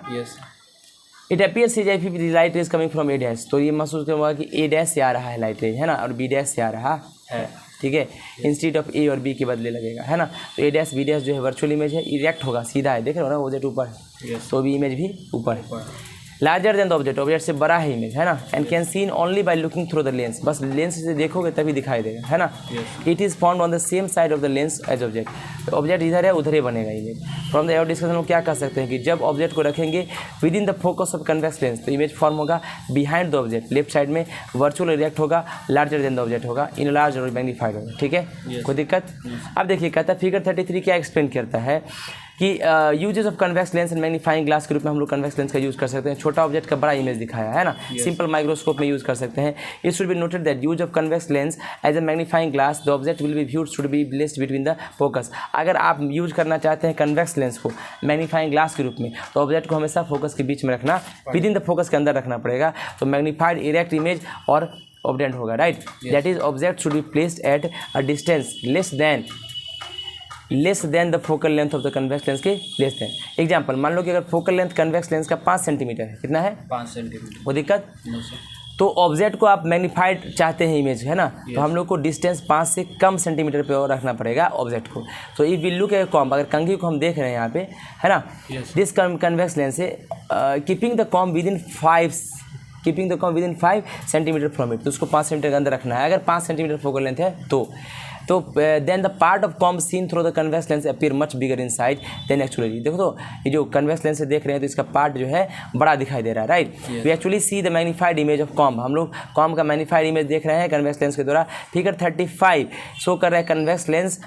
Speaker 1: It appears as if the light rays coming from A dash, तो ये महसूस होगा कि ए डैश से आ रहा है लाइट रेज, है ना, और बी डैश से आ रहा है, ठीक है। इंस्टीट्यूट ऑफ ए और बी के बदले लगेगा, है ना। तो ए डैश बी डैश जो है वर्चुअल इमेज है, इरेक्ट होगा, सीधा है, देख रहे हो ना, ऑब्जेक्ट ऊपर है, तो भी इमेज भी ऊपर है। Larger than the object, object से बड़ा है इमेज, है ना। And can seen only by looking through the lens, बस लेंस से देखोगे तभी दिखाई देगा, है ना। It is found on the same side of the lens as object, तो ऑब्जेक्ट इधर है उधर ही बनेगा image. From the air discussion हम क्या कह सकते हैं कि जब ऑब्जेक्ट को रखेंगे with in the focus of convex lens, तो इमेज फॉर्म होगा behind the object, left side में वर्चुअल रिएक्ट होगा, लार्जर देन द ऑब्जेक्ट होगा, इन लार्ज और मैग्नीफाइड होगा, ठीक है। कोई दिक्कत। अब देखिए कहता है फिगर 33 क्या एक्सप्लेन करता है कि uses of convex lens and magnifying glass के रूप में हम लोग कन्वेक्स लेंस का यूज़ कर सकते हैं। छोटा ऑब्जेक्ट का बड़ा इमेज दिखाया है ना, सिंपल माइक्रोस्कोप में यूज़ कर सकते हैं। It should be noted that use of convex lens as a magnifying glass the object will be viewed should be placed between the focus. अगर आप यूज करना चाहते हैं कन्वेक्स लेंस को मैग्नीफाइंग ग्लास के रूप में, तो ऑब्जेक्ट को हमेशा फोकस के बीच में रखना, विद इन द फोकस के अंदर रखना पड़ेगा, तो मैग्नीफाइड इरेक्ट इमेज और ऑब्जेक्ट होगा, right. That is object should be placed at a distance less than the focal length of the convex lens के लेस देन। एग्जाम्पल मान लो कि अगर फोकल लेंथ कन्वेक्स लेंस का 5 सेंटीमीटर है, कितना है 5 सेंटीमीटर, वो दिक्कत तो ऑब्जेक्ट को आप मैग्नीफाइड चाहते हैं इमेज, है ना, तो हम लोग को डिस्टेंस 5 से कम सेंटीमीटर पे और रखना पड़ेगा ऑब्जेक्ट को। तो if we look at comb, अगर कंघी को हम देख रहे हैं यहाँ पे, है ना, दिस कन्वेक्स लेंस से keeping the comb with in 5 centimetre from it, तो उसको 5 सेंटीमीटर के अंदर रखना है। अगर 5 सेंटीमीटर फोकल लेंथ है तो then the part of comb seen through the convex lens appear much bigger in size than actually. देखो तो ये जो कन्वेक्स लेंस से देख रहे हैं तो इसका पार्ट जो है बड़ा दिखाई दे रहा है, right. We actually see the magnified image of comb, हम लोग कॉम्ब का मैग्नीफाइड इमेज देख रहे हैं कन्वेक्स लेंस के द्वारा। फिगर 35 शो कर रहा है कन्वेक्स लेंस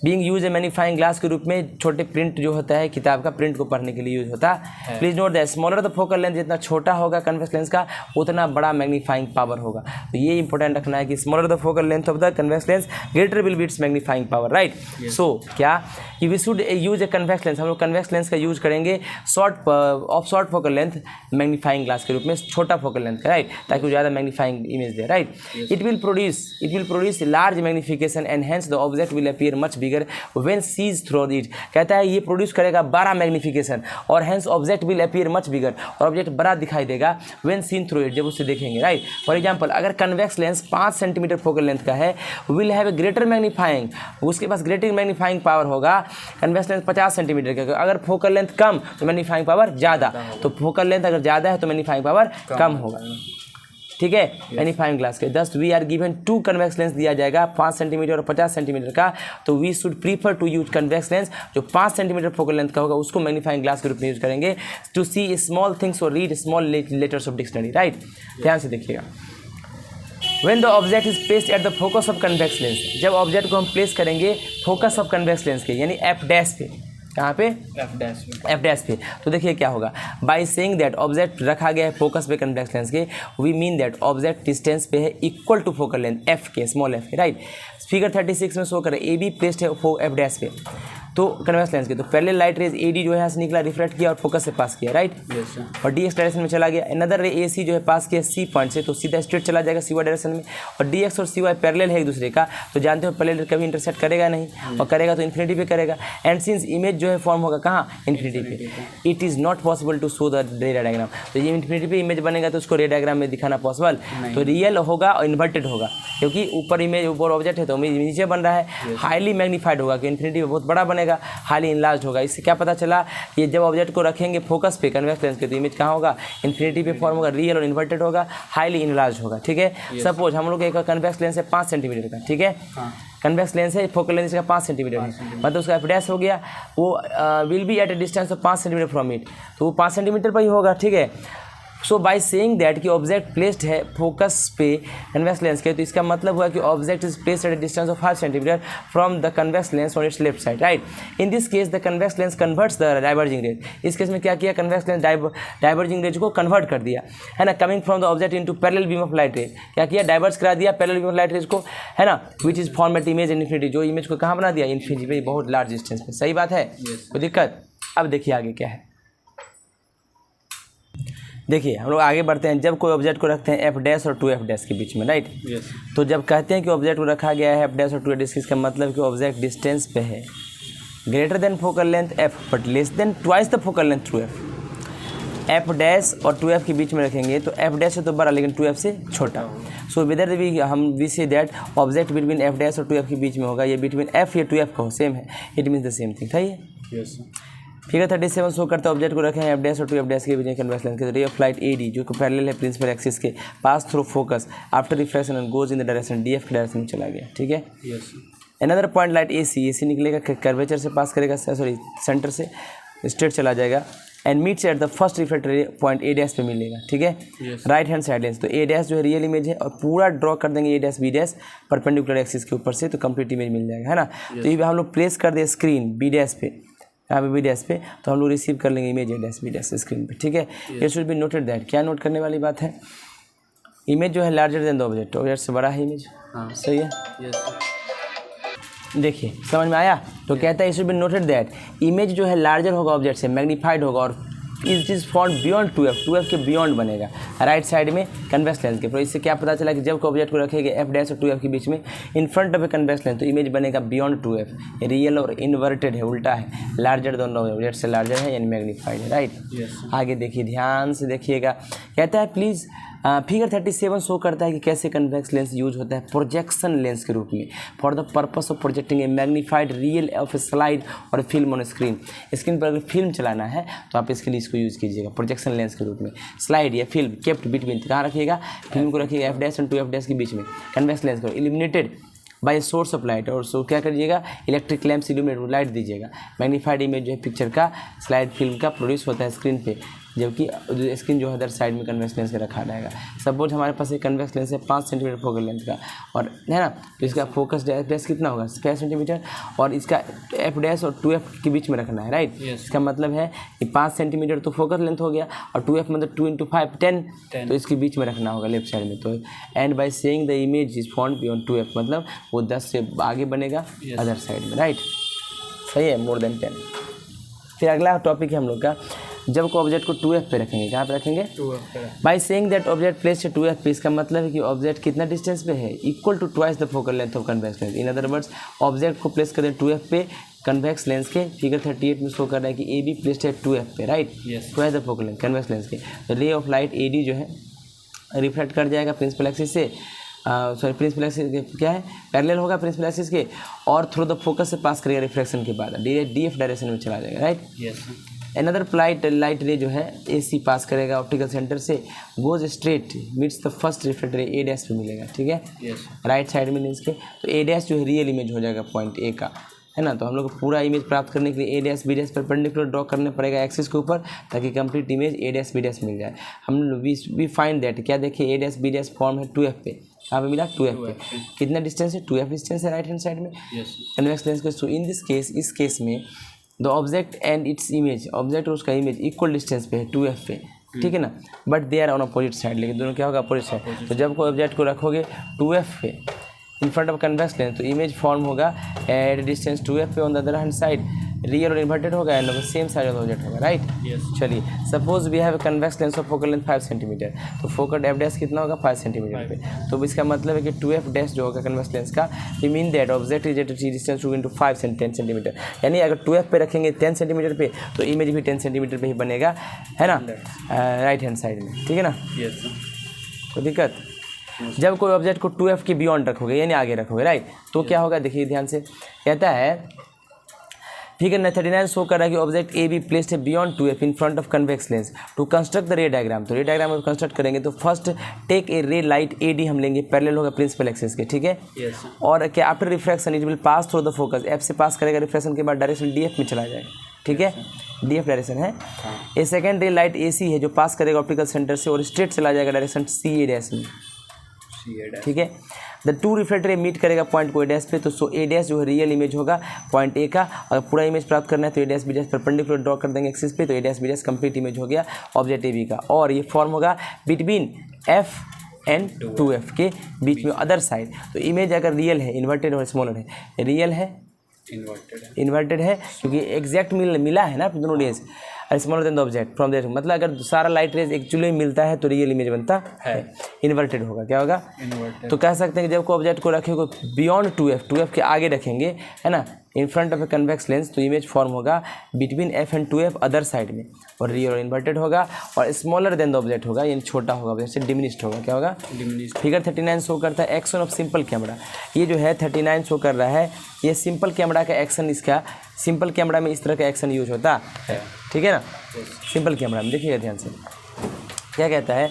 Speaker 1: बीइंग यूज ए मैग्नीफाइंग ग्लास के रूप में, छोटे प्रिंट जो होता है किताब का प्रिंट को पढ़ने के लिए यूज होता है। Please note that smaller the focal length, जितना छोटा होगा कन्वेक्स लेंस का उतना बड़ा मैग्नीफाइंग पावर होगा। तो ये इंपॉर्टेंट रखना है कि smaller the focal length of the convex lens greater will be its magnifying power, right. So क्या कि we should use a convex lens, हम लोग कन्वेक्स लेंस का यूज करेंगे short focal length magnifying glass के रूप में, छोटा फोकल लेंथ का, राइट, ताकि वो ज़्यादा मैग्नीफाइंग इमेज दे, right. It will produce large magnification and hence the object will appear much bigger when sees through it. कहता है ये प्रोड्यूस करेगा बड़ा मैग्नीफिकेशन और hence object will appear much bigger, और ऑब्जेक्ट बड़ा दिखाई देगा व्हेन सीन थ्रू इट, जब उसे देखेंगे, राइट। फॉर एग्जांपल अगर convex lens 5 centimetre focal length का है, will have a greater magnifying, उसके पास ग्रेटर मैग्नीफाइंग पावर होगा। कन्वेक्स लेंस 50 सेंटीमीटर का, अगर फोकल लेंथ कम तो मैग्नीफाइंग पावर ज़्यादा, तो फोकल लेंथ अगर ज़्यादा है तो मैग्नीफाइंग पावर कम होगा, ठीक है। मैग्नीफाइंग ग्लास के 10 we are given 2 convex lens दिया जाएगा, 5 सेंटीमीटर और 50 सेंटीमीटर का, तो we should prefer to use convex lens जो 5 सेंटीमीटर फोकल लेंथ का होगा, उसको मैग्नीफाइंग ग्लास के रूप में यूज करेंगे टू सी स्मॉल थिंग्स और read small letters of dictionary, right. ध्यान से देखिएगा when the object is placed eight the focus of convex lens, जब ऑब्जेक्ट को हम प्लेस करेंगे फोकस ऑफ कन्वेक्स लेंस के यानी एफ डैश पे, कहाँ पे, एफ डैश पे, तो देखिए क्या होगा, बाई सेइंग दैट ऑब्जेक्ट रखा गया है फोकस पे कन्वेक्स लेंस के, we mean that object distance पे है equal to focal length F के, स्मॉल एफ के, राइट। फिगर 36 में शो करे ए बी प्लेस्ड है एफ डैश पे, तो कन्वेक्स लेंस के, तो पहले लाइट रेज ए डी जो है यहाँ से निकला, रिफ्लेक्ट किया और फोकस से पास किया, राइट, और डी एक्स डायरेक्शन में चला गया। अनदर रे ए सी जो है पास किया सी पॉइंट से, तो सीधा स्ट्रेट चला जाएगा सी वाई डायरेक्शन में, और डी एक्स और सी वाई पैरेलल है एक दूसरे का, तो जानते हो पैरेलल कभी इंटरसेक्ट करेगा नहीं, और करेगा तो इन्फिनिटी पे करेगा, एंड सिंस इमेज जो है फॉर्म होगा कहाँ, इन्फिनिटी पे, it is not possible to show the ray diagram, तो ये इन्फिनिटी पे इमेज बनेगा तो उसको रे डायग्राम में दिखाना पॉसिबल, तो रियल होगा और इन्वर्टेड होगा, क्योंकि ऊपर इमेज ऊपर ऑब्जेक्ट है तो इमेज नीचे बन रहा है, हाईली मैग्नीफाइड होगा कि इन्फिनिटी पे बहुत बड़ा बनेगा, हाईली इनलार्ज होगा। इससे क्या पता चला, ये जब ऑब्जेक्ट को रखेंगे फोकस पे कन्वेक्स लेंस के, तो इमेज कहाँ होगा, इन्फिनिटी पे फॉर्म होगा, रियल और इन्वर्टेड होगा, हाईली इनलार्ज होगा, ठीक है। सपोज हम लोग एक कन्वेक्स लेंस है 5 सेंटीमीटर का, ठीक है, कन्वेक्स लेंस है, फोकल लेंस का 5 सेंटीमीटर है, मतलब उसका एफ डैश हो गया, वो will be at a distance of 5 centimetre from it, तो वो 5 सेंटीमीटर पर ही होगा, ठीक है। सो बाई सेइंग दैट कि ऑब्जेक्ट प्लेस्ड है फोकस पे कन्वेक्स लेंस के, तो इसका मतलब हुआ कि ऑब्जेक्ट is placed at a distance of 5 centimetre from the convex lens on its left side, right. In this case the convex lens converts the diverging rays, इस केस में क्या किया, कन्वेक्स लेंस डाइवर्जिंग रेज को convert कर दिया, है ना, coming from the object into parallel beam of light raise, क्या किया, डाइवर्स करा दिया parallel beam of light rays को, है ना, which is format image in infinity, जो इमेज को कहाँ बना दिया, इन्फिनिटी पे, बहुत लार्ज डिस्टेंस पे, सही बात है, कोई दिक्कत। अब देखिए आगे क्या है, देखिए हम लोग आगे बढ़ते हैं, जब कोई ऑब्जेक्ट को रखते हैं एफ डैश और 2f डैश के बीच में, राइट, तो जब कहते हैं कि ऑब्जेक्ट को रखा गया है एफ डैश और 2f डैश, इसका मतलब कि ऑब्जेक्ट डिस्टेंस पे है greater than focal length F but less than twice the focal length 2f, F dash और 2f के बीच में रखेंगे तो एफ डैश से तो बड़ा लेकिन 2f से छोटा, so whether we say that object between F dash और 2f के बीच में होगा, ये बिटवीन f या 2f का हो, सेम है, it means the same thing, सही है। फिगर 37 शो करता है ऑब्जेक्ट को रखे हैं एफ डैश और 2f डैश के बीच में कन्वेक्स लेंस के, ray of light A D जो कि पैरेलल है प्रिंसिपल एक्सिस के, pass through focus after reflection and goes in the direction D F के डायरेक्शन में चला गया, ठीक है। अनदर पॉइंट लाइट ए सी निकलेगा कर्वेचर से पास करेगा, सॉरी सेंटर से स्ट्रेट चला जाएगा, and meets at the first reflector point A dash पे मिलेगा, ठीक है, राइट हैंड साइड लेंस, तो ए डैश जो है रियल इमेज है, और पूरा ड्रॉ कर देंगे A dash B dash perpendicular axis के ऊपर से, तो कंप्लीट इमेज मिल जाएगा, है ना। तो ये हम लोग प्लेस कर दे स्क्रीन बी डैश पे, यहाँ पे बी डैश पे, तो हम लोग रिसीव कर लेंगे image A dash B dash screen पे, ठीक है। ये शुड बी नोटेड दैट, क्या नोट करने वाली बात है, इमेज जो है larger than the object, object से बड़ा है इमेज, सही है। देखिए समझ में आया, तो कहता है it should be noted that image जो है लार्जर होगा ऑब्जेक्ट से, मैग्नीफाइड होगा, और it is found beyond 2f के बियॉन्ड बनेगा राइट साइड में कन्वेक्स लेंस के, तो इससे क्या पता चला कि जब ऑब्जेक्ट को रखेंगे एफ डैश और 2f के बीच में इन front of a convex lens, तो इमेज बनेगा बियॉन्ड 2f, रियल और इन्वर्टेड है, उल्टा है, लार्जर दोनों ऑब्जेक्ट से लार्जर है यानी मैग्नीफाइड है, राइट। आगे देखिए, ध्यान से देखिएगा, कहता है प्लीज़ फिगर 37 शो करता है कि कैसे कन्वेक्स लेंस यूज होता है प्रोजेक्शन लेंस के रूप में for the purpose of projecting A magnified real of A slide और फिल्म ऑन स्क्रीन। स्क्रीन पर अगर फिल्म चलाना है तो आप इसके लिए इसको यूज़ कीजिएगा प्रोजेक्शन लेंस के रूप में। स्लाइड या फिल्म केप्ट बिटवीन, कहाँ रखिएगा, फिल्म को रखिएगा F dash and 2f dash के बीच में, कन्वेक्स लेंस को illuminated by source of light, और सो क्या करिएगा, इलेक्ट्रिक लैम्प से इल्यूमिनेट लाइट दीजिएगा। मैग्नीफाइड इमेज जो है पिक्चर का स्लाइड फिल्म का प्रोड्यूस होता है स्क्रीन पे, जबकि स्क्रीन जो है अदर साइड में कन्वेक्स लेंस का रखा रहेगा। सपोज हमारे पास एक कन्वेक्स लेंस है 5 सेंटीमीटर फोकल लेंथ का, और है ना, तो इसका फोकस डैश कितना होगा 5 सेंटीमीटर, और इसका एफ डैश और 2f के बीच में रखना है, राइट। इसका मतलब है कि 5 सेंटीमीटर तो फोकस लेंथ हो गया, और 2f मतलब 2 × 5 10, तो इसके बीच में रखना होगा लेफ्ट साइड में। तो and by saying the image is found beyond 2f, मतलब वो 10 से आगे बनेगा अदर साइड में, राइट, सही है, मोर देन 10। फिर अगला टॉपिक है हम लोग का, जब को ऑब्जेक्ट को 2f पे रखेंगे, कहाँ पे रखेंगे, 2f पे। By saying that object placed है 2f पे, इसका मतलब है कि ऑब्जेक्ट कितना डिस्टेंस पे है, equal to twice the focal length of convex lens. In other words object को प्लेस कर दें 2f पे कन्वेक्स लेंस के, फिगर 38 में शो कर रहा है कि ए बी प्लेस्ड है 2f पे, right, twice the focal length convex lens के। तो ray of light A D जो है रिफ्लेक्ट कर जाएगा प्रिंसिपल एक्सिस से, सॉरी प्रिंसिपल एक्सिस क्या है, पैरेलल होगा प्रिंसिपल एक्सिस के, और थ्रू द फोकस से पास करेगा रिफ्लेक्शन के बाद डी एफ डायरेक्शन में चला जाएगा, राइट। अनदर लाइट रे जो है ए सी पास करेगा ऑप्टिकल सेंटर से, goes straight meets the first reflector A dash पे मिलेगा, ठीक है, राइट साइड में लेंस के। तो ए डैश जो है रियल इमेज हो जाएगा पॉइंट ए का, है ना। तो हम लोग को पूरा इमेज प्राप्त करने के लिए A dash B dash perpendicular draw करने पड़ेगा एक्सिस के ऊपर, ताकि complete image A dash B dash मिल जाए। हम वी फाइंड दैट, क्या देखिए, A dash B dash form है 2f पे, यहाँ पे मिला 2f पे, कितना डिस्टेंस है, 2f डिस्टेंस है राइट हैंड साइड में कन्वेक्स लेंस के। सो इन दिस केस, इस केस में the object and its image, object और उसका इमेज इक्वल डिस्टेंस पे है 2f पे, ठीक है ना, but they are on opposite side, लेकिन दोनों क्या होगा, अपोजिट साइड। तो जब कोई ऑब्जेक्ट को रखोगे 2f पे in front of convex lens, तो इमेज फॉर्म होगा एट डिस्टेंस 2f पे on the other hand side, real और इन्वर्टेड होगा and same side of the object होगा, राइट। चलिए, suppose we have convex lens of focal length 5 centimetre, तो focal F dash कितना होगा, 5 सेंटीमीटर पे। तो इसका मतलब है कि 2f डैश जो होगा कन्वेक्स लेंस का, we mean that object is at distance 2 × 5 10 centimetre, यानी अगर 2f पे रखेंगे 10 सेंटीमीटर पे, तो इमेज भी 10 सेंटीमीटर पे ही बनेगा, है ना, राइट हैंड साइड में, ठीक है ना। तो दिक्कत, जब कोई ऑब्जेक्ट को 2f के बियॉन्ड रखोगे यानी आगे रखोगे, राइट, तो क्या होगा, देखिए ध्यान से, कहता है फिगर 39 शो कर रहा है कि ऑब्जेक्ट ए बी प्लेस्ड है beyond 2f in front of convex lens to construct the ray diagram. तो रे डायग्राम को कंस्ट्रक्ट करेंगे तो first take a ray light A D हम लेंगे, पैरेलल होगा प्रिंसिपल एक्सिस के, ठीक है। और क्या after refraction it will pass through the focus, F से पास करेगा, रिफ्रैक्शन के बाद डायरेक्शन डी एफ में चला जाएगा, ठीक है, डी एफ डायरेक्शन है। ए सेकेंड रे लाइट ए सी है जो पास करेगा ऑप्टिकल सेंटर से और स्ट्रेट चला जाएगा डायरेक्शन सी ए डैश में, ठीक है। द टू रिफ्लेक्टर मीट करेगा पॉइंट को ए डैश पे, तो सो ए डैश जो है रियल इमेज होगा पॉइंट ए का। अगर पूरा इमेज प्राप्त करना है तो A dash B dash perpendicular draw कर देंगे एक्सिस पे, तो A dash B dash complete image हो गया ऑब्जेक्ट ए बी का। और ये फॉर्म होगा बिटवीन एफ एंड 2f के बीच में अदर साइड। तो इमेज अगर रियल है, इन्वर्टेड और स्मॉलर है, रियल है, इन्वर्टेड है, क्योंकि एग्जैक्ट मिला है ना दोनों rays, smaller than the object from there, मतलब अगर सारा लाइट रेज एक्चुअली मिलता है तो रियल इमेज बनता है, इन्वर्टेड होगा, क्या होगा, तो कह सकते हैं कि जब कोई ऑब्जेक्ट को रखेंगे बियॉन्ड 2f के आगे रखेंगे, है ना, इन front of a convex lens, तो इमेज फॉर्म होगा between f and 2f other side में, और रियल और इन्वर्टेड होगा, और स्मॉलर देन द ऑब्जेक्ट होगा, यानी छोटा होगा ऑब्जेक्ट से, डिमिनिश्ड होगा, क्या होगा, फिगर 39 शो करता है एक्शन ऑफ सिंपल कैमरा। ये जो है 39 शो कर रहा है, ये सिंपल कैमरा का एक्शन, इसका सिंपल कैमरा में इस तरह का एक्शन यूज होता है, ठीक है ना। सिंपल कैमरा में देखिएगा ध्यान से, क्या कहता है,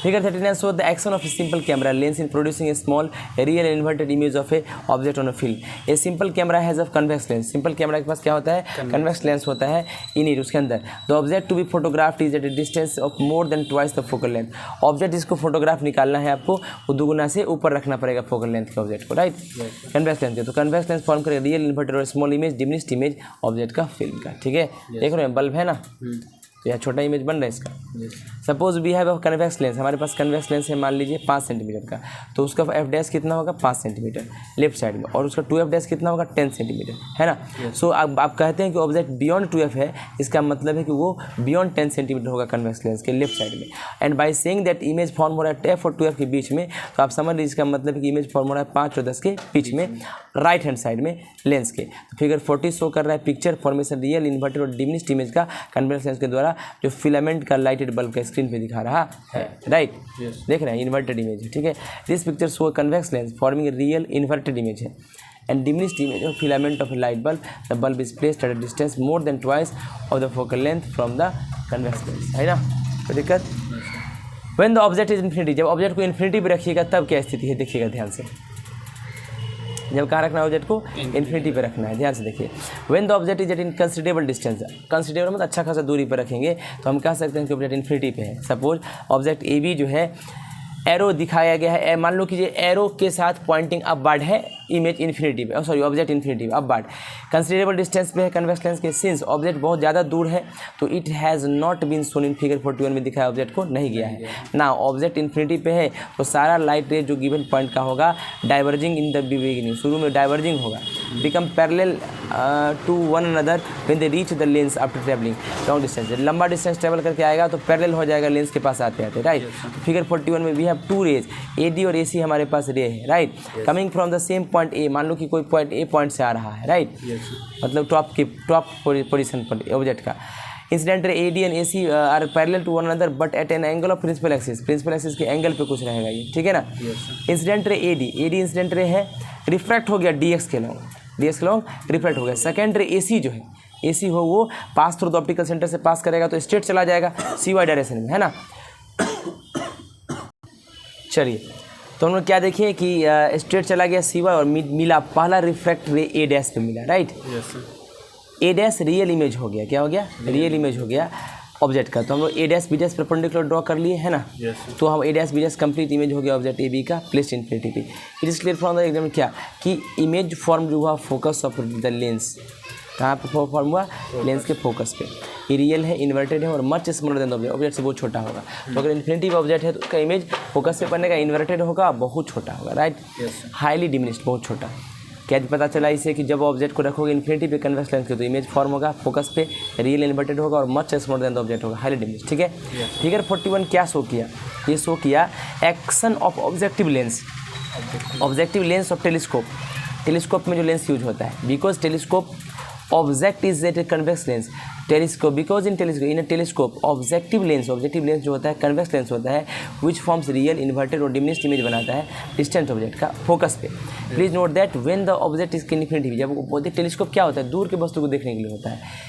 Speaker 1: figure 39 show the action of a simple camera lens in producing A small real inverted image of A object on a film. A simple camera has of convex lens, simple camera के पास क्या होता है, convex lens होता है इन it, उसके अंदर the object to be photographed is at a distance of more than twice the focal length. Object जिसको photograph निकालना है आपको, वो दुगुना से ऊपर रखना पड़ेगा फोकल लेंथ के ऑब्जेक्ट को, राइट, कन्वेक्स लेंथ। तो कन्वेक्स लेंस फॉर्म करेगा रियल इन्वर्टेड और small image, diminished image object का फिल्म का, ठीक है। देख रहे हैं बल्ब है ना, तो यह छोटा इमेज बन रहा है इसका। Suppose we have convex lens, हमारे पास कन्वेक्स लेंस है मान लीजिए 5 सेंटीमीटर का, तो उसका एफ डैश कितना होगा, 5 सेंटीमीटर लेफ्ट साइड में, और उसका 2f डैश कितना होगा, 10 सेंटीमीटर, है ना। सो अब आप कहते हैं कि ऑब्जेक्ट बियॉन्ड 2f है, इसका मतलब है कि वो बियॉन्ड 10 सेंटीमीटर होगा कन्वेक्स लेंस के लेफ्ट साइड में। And by saying that image form हो रहा है f और 2f के बीच में, तो आप समझ लीजिए इसका मतलब है कि इमेज फॉर्म हो रहा है 5 और 10 के बीच में, राइट हैंड साइड में लेंस के। तो फिगर 40 शो कर रहा है पिक्चर फॉर्मेशन रियल इन्वर्टेड और डिमिनिश्ड इमेज का कन्वेक्स लेंस के द्वारा, जो फिलामेंट का लाइटेड बल्ब का स्क्रीन पे दिखा रहा है, राइट, देख रहे हैं, इन्वर्टेड इमेज है, ठीक है। This picture show convex lens forming real inverted image है and diminished image of filament of light bulb, the bulb is placed at a distance more than twice of the focal length from the convex lens, है ना। तो दिक्कत, when the object is infinity, जब object को infinity पे रखिएगा तब क्या स्थिति है, देखिएगा ध्यान से, जब कहाँ रखना है ऑब्जेक्ट को, इन्फिनिटी पे रखना है, ध्यान से देखिए। When the object is at in considerable distance, considerable मतलब अच्छा खासा दूरी पर रखेंगे, तो हम कह सकते हैं कि ऑब्जेक्ट इन्फिनिटी पे है। सपोज ऑब्जेक्ट ए बी जो है, एरो दिखाया गया है, मान लो कि ये एरो के साथ पॉइंटिंग अपवर्ड है, इमेज इन्फिनिटी पे, सॉरी ऑब्जेक्ट इन्फिनिटी पे अपवर्ड, कंसिडरेबल डिस्टेंस पे है कन्वेक्स लेंस के, सिंस ऑब्जेक्ट बहुत ज़्यादा दूर है, तो it has not been shown in figure 41 में दिखाया ऑब्जेक्ट को नहीं गया है ना। ऑब्जेक्ट इन्फिनिटी पे है, तो सारा लाइट रे जो गिवन पॉइंट का होगा डाइवर्जिंग इन द बिगिनिंग, शुरू में डाइवर्जिंग होगा, become parallel to one another when they reach the lens after travelling long distance. लंबा डिस्टेंस ट्रेवल करके आएगा तो पैरेलल हो जाएगा लेंस के पास आते आते, राइट। तो फिगर 41 में वी हैव 2 रेज, AD और AC हमारे पास रे है, right, coming from the same point A, मान लो कि कोई पॉइंट A पॉइंट से आ रहा है, राइट, मतलब टॉप पोजीशन पर ऑब्जेक्ट का। Incident ray AD and AC are parallel to one another but at an angle of principal axis, principal axis के एंगल पे कुछ रहेगा ये, ठीक है ना। Incident ray AD incident ray है, रिफ्रैक्ट हो गया DX के लॉन्ग रिफ्रैक्ट हो गया। सेकेंड रे AC जो है, AC हो वो पास थ्रू द ऑप्टिकल सेंटर से पास करेगा तो स्ट्रेट चला जाएगा CY डायरेक्शन में, है ना। चलिए तो हम लोग क्या देखें कि स्ट्रेट चला गया सिवा और मिला पहला रिफ्रैक्ट रे ए डैश पे मिला, राइट। ए डैश रियल इमेज हो गया, क्या हो गया, रियल इमेज हो गया ऑब्जेक्ट का। तो हम लोग A dash B dash perpendicular draw कर लिए है ना। तो हम A dash B dash complete image हो गया ऑब्जेक्ट ए बी का प्लेस्ड इन्फिनिटी पे। It is clear from the example क्या कि इमेज फॉर्म जो हुआ फोकस ऑफ द लेंस, कहाँ पे फॉर्म हुआ, लेंस के फोकस पे। ये रियल है, इन्वर्टेड है और much smaller than object, object से बहुत छोटा होगा। तो अगर इन्फिनिटी ऑब्जेक्ट है तो उसका इमेज फोकस पे बनेगा, इन्वर्टेड होगा, बहुत छोटा होगा, राइट। हाईली डिमिनिश्ड, बहुत छोटा। क्या पता चला इससे कि जब ऑब्जेक्ट को रखोगे इन्फिनिटी पे कन्वेक्स लेंस के तो इमेज फॉर्म होगा फोकस पे, रियल इन्वर्टेड होगा और much smaller than the object होगा, हाईली डिमिनिश्ड, ठीक है। फिगर 41 क्या शो किया, ये शो किया action of objective lens, objective lens of telescope. Telescope में जो लेंस यूज होता है, because telescope object is at a convex lens, telescope because in a telescope objective lens जो होता है कन्वेक्स लेंस होता है विच फॉर्म्स रियल इन्वर्टेड और डिमिनिश्ड इमेज बनाता है डिस्टेंट ऑब्जेक्ट का फोकस पे। Please note that when the object is infinity, जब टेलीस्कोप क्या होता है, दूर के वस्तु को देखने के लिए होता है,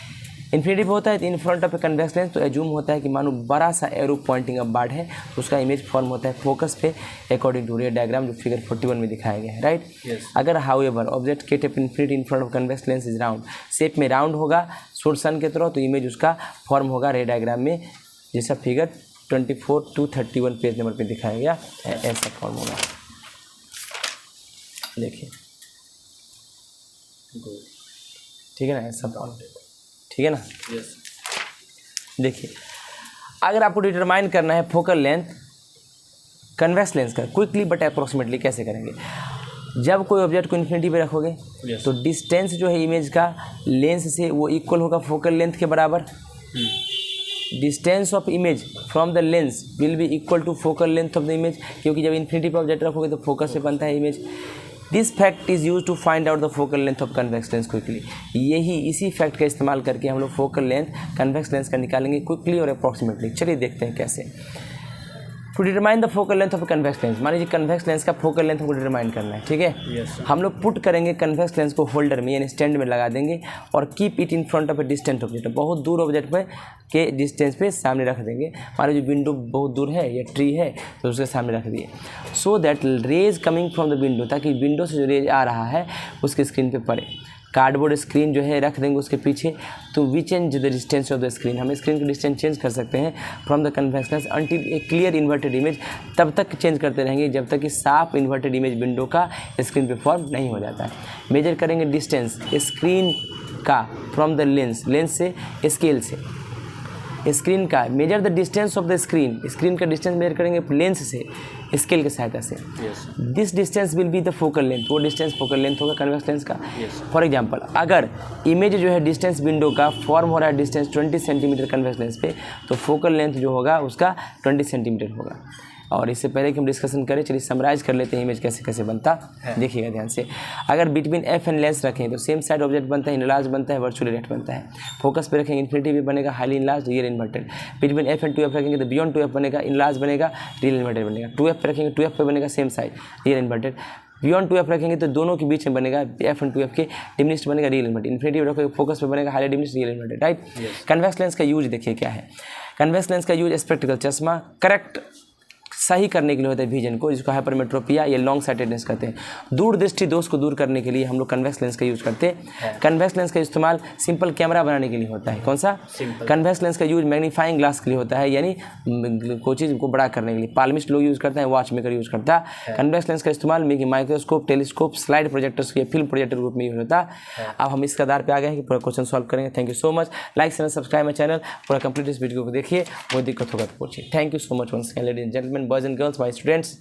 Speaker 1: इन्फिनिटी पे होता है इन front of a convex lens. तो एज्यूम होता है कि मानो बड़ा सा एरो पॉइंटिंग अप बार्ड है तो उसका इमेज फॉर्म होता है फोकस पे अकॉर्डिंग टू रे डायग्राम जो फिगर 41 में दिखाया गया है, राइट। अगर however object kept up infinity in front of convex lens is round, shape में राउंड होगा सोर्स सन के तरह, तो इमेज उसका फॉर्म होगा रे डायग्राम में जैसा फिगर 24 to 31 पेज नंबर पे दिखाया गया ऐसा फॉर्म होगा, देखिए, ठीक है ना, ऐसा फॉर्म, ठीक है ना। देखिए अगर आपको डिटरमाइन करना है फोकल लेंथ कन्वेक्स लेंस का क्विकली बट अप्रोक्सीमेटली, कैसे करेंगे, जब कोई ऑब्जेक्ट को इन्फिनिटी पे रखोगे तो डिस्टेंस जो है इमेज का लेंस से वो इक्वल होगा फोकल लेंथ के बराबर। Distance of image from the lens will be equal to focal length of the image, क्योंकि जब इन्फिनिटी पे ऑब्जेक्ट रखोगे तो फोकस से बनता है image. This fact is use to find out the focal length of convex lens quickly. इसी fact का इस्तेमाल करके हम लोग फोकल लेंथ कन्वेक्स लेंस का निकालेंगे क्विकली और अप्रॉक्सीमेटली। चलिए देखते हैं कैसे। To determine the focal length of convex lens, मान लीजिए कन्वेक्स लेंस का फोकल लेंथ हमको डिटरमाइन करना है, ठीक है। हम लोग पुट करेंगे कन्वेक्स लेंस को होल्डर में यानी स्टैंड में लगा देंगे और keep it in front of a distant object, बहुत दूर ऑब्जेक्ट पे के डिस्टेंस पे सामने रख देंगे। मान लीजिए विंडो बहुत दूर है या ट्री है तो उसके सामने रख दिए, so that raise coming from the window, ताकि विंडो से जो रेज आ रहा है उसके स्क्रीन पे पड़े। कार्डबोर्ड स्क्रीन जो है रख देंगे उसके पीछे, तो we change the distance of the screen, हम स्क्रीन की डिस्टेंस चेंज कर सकते हैं from the convex lens until a clear inverted image, तब तक चेंज करते रहेंगे जब तक कि साफ इन्वर्टेड इमेज विंडो का स्क्रीन पे फॉर्म नहीं हो जाता है। मेजर करेंगे डिस्टेंस स्क्रीन का फ्रॉम द लेंस, लेंस से स्केल से स्क्रीन का, measure the distance of the screen, screen का डिस्टेंस मेजर करेंगे लेंस से स्केल की सहायता से। This distance will be the focal length, वो डिस्टेंस फोकल लेंथ होगा कन्वेक्स लेंस का। फॉर एग्जांपल अगर इमेज जो है डिस्टेंस विंडो का फॉर्म हो रहा है डिस्टेंस 20 सेंटीमीटर कन्वेक्स लेंस पे, तो फोकल लेंथ जो होगा उसका 20 सेंटीमीटर होगा। और इससे पहले कि हम डिस्कशन करें चलिए समराइज कर लेते हैं इमेज कैसे कैसे बनता है, देखिएगा ध्यान से। अगर बिटवीन एफ एंड लेंस रखें तो सेम साइड ऑब्जेक्ट बनता है, इनलार्ज बनता है, वर्चुअली रेक्ट बनता है। फोकस पे रखेंगे इन्फिनिटी भी बनेगा, highly enlarge, real inverted. Between F and 2f रखेंगे तो बियॉन्ड 2f बनेगा, इनलार्ज बनेगा, रियल इन्वर्टेड बनेगा। 2f पे रखेंगे 2f पे बनेगा same side, real inverted. Beyond 2f रखेंगे तो दोनों के बीच में बनेगा एफ एंड 2f के डिमिनिश्ड बनेगा, रियल इन्वर्टेड। इन्फिनिटी रखोगे फोकस पे बनेगा, highly diminished, real inverted, right. Convex lens का यूज देखिए क्या है। कन्वेक्स लेंस का यूज स्पेक्टिकल चश्मा करेक्ट सही करने के लिए होता है विजन को, जिसको हाइपरमेट्रोपिया या लॉन्ग साइटेडनेस कहते हैं। दूरदृष्टि दोष को दूर करने के लिए हम लोग कन्वेक्स लेंस का यूज करते हैं। कन्वेक्स लेंस का इस्तेमाल सिंपल कैमरा बनाने के लिए होता है। कौन सा? कन्वेक्स लेंस का यूज मैग्नीफाइंग ग्लास के लिए होता है, यानी कोई चीज़ को बड़ा करने के लिए। पाल्मिस्ट लोग यूज करते हैं, वॉच मेकर यूज करता है। कन्वेक्स लेंस का इस्तेमाल माइक्रोस्कोप, टेलीस्कोप, स्लाइड प्रोजेक्टर्स या फिल्म प्रोजेक्टर रूप में यूज होता है। अब हम इसके आधार पर आ गए हैं कि पूरा क्वेश्चन सॉल्व करेंगे। Thank you so much. Like channel, subscribe my channel, पूरा कंप्लीट इस वीडियो को देखिए, कोई दिक्कत होगा तो पूछिए। Thank you so much once again ladies and gentleman, boys and girls, my students.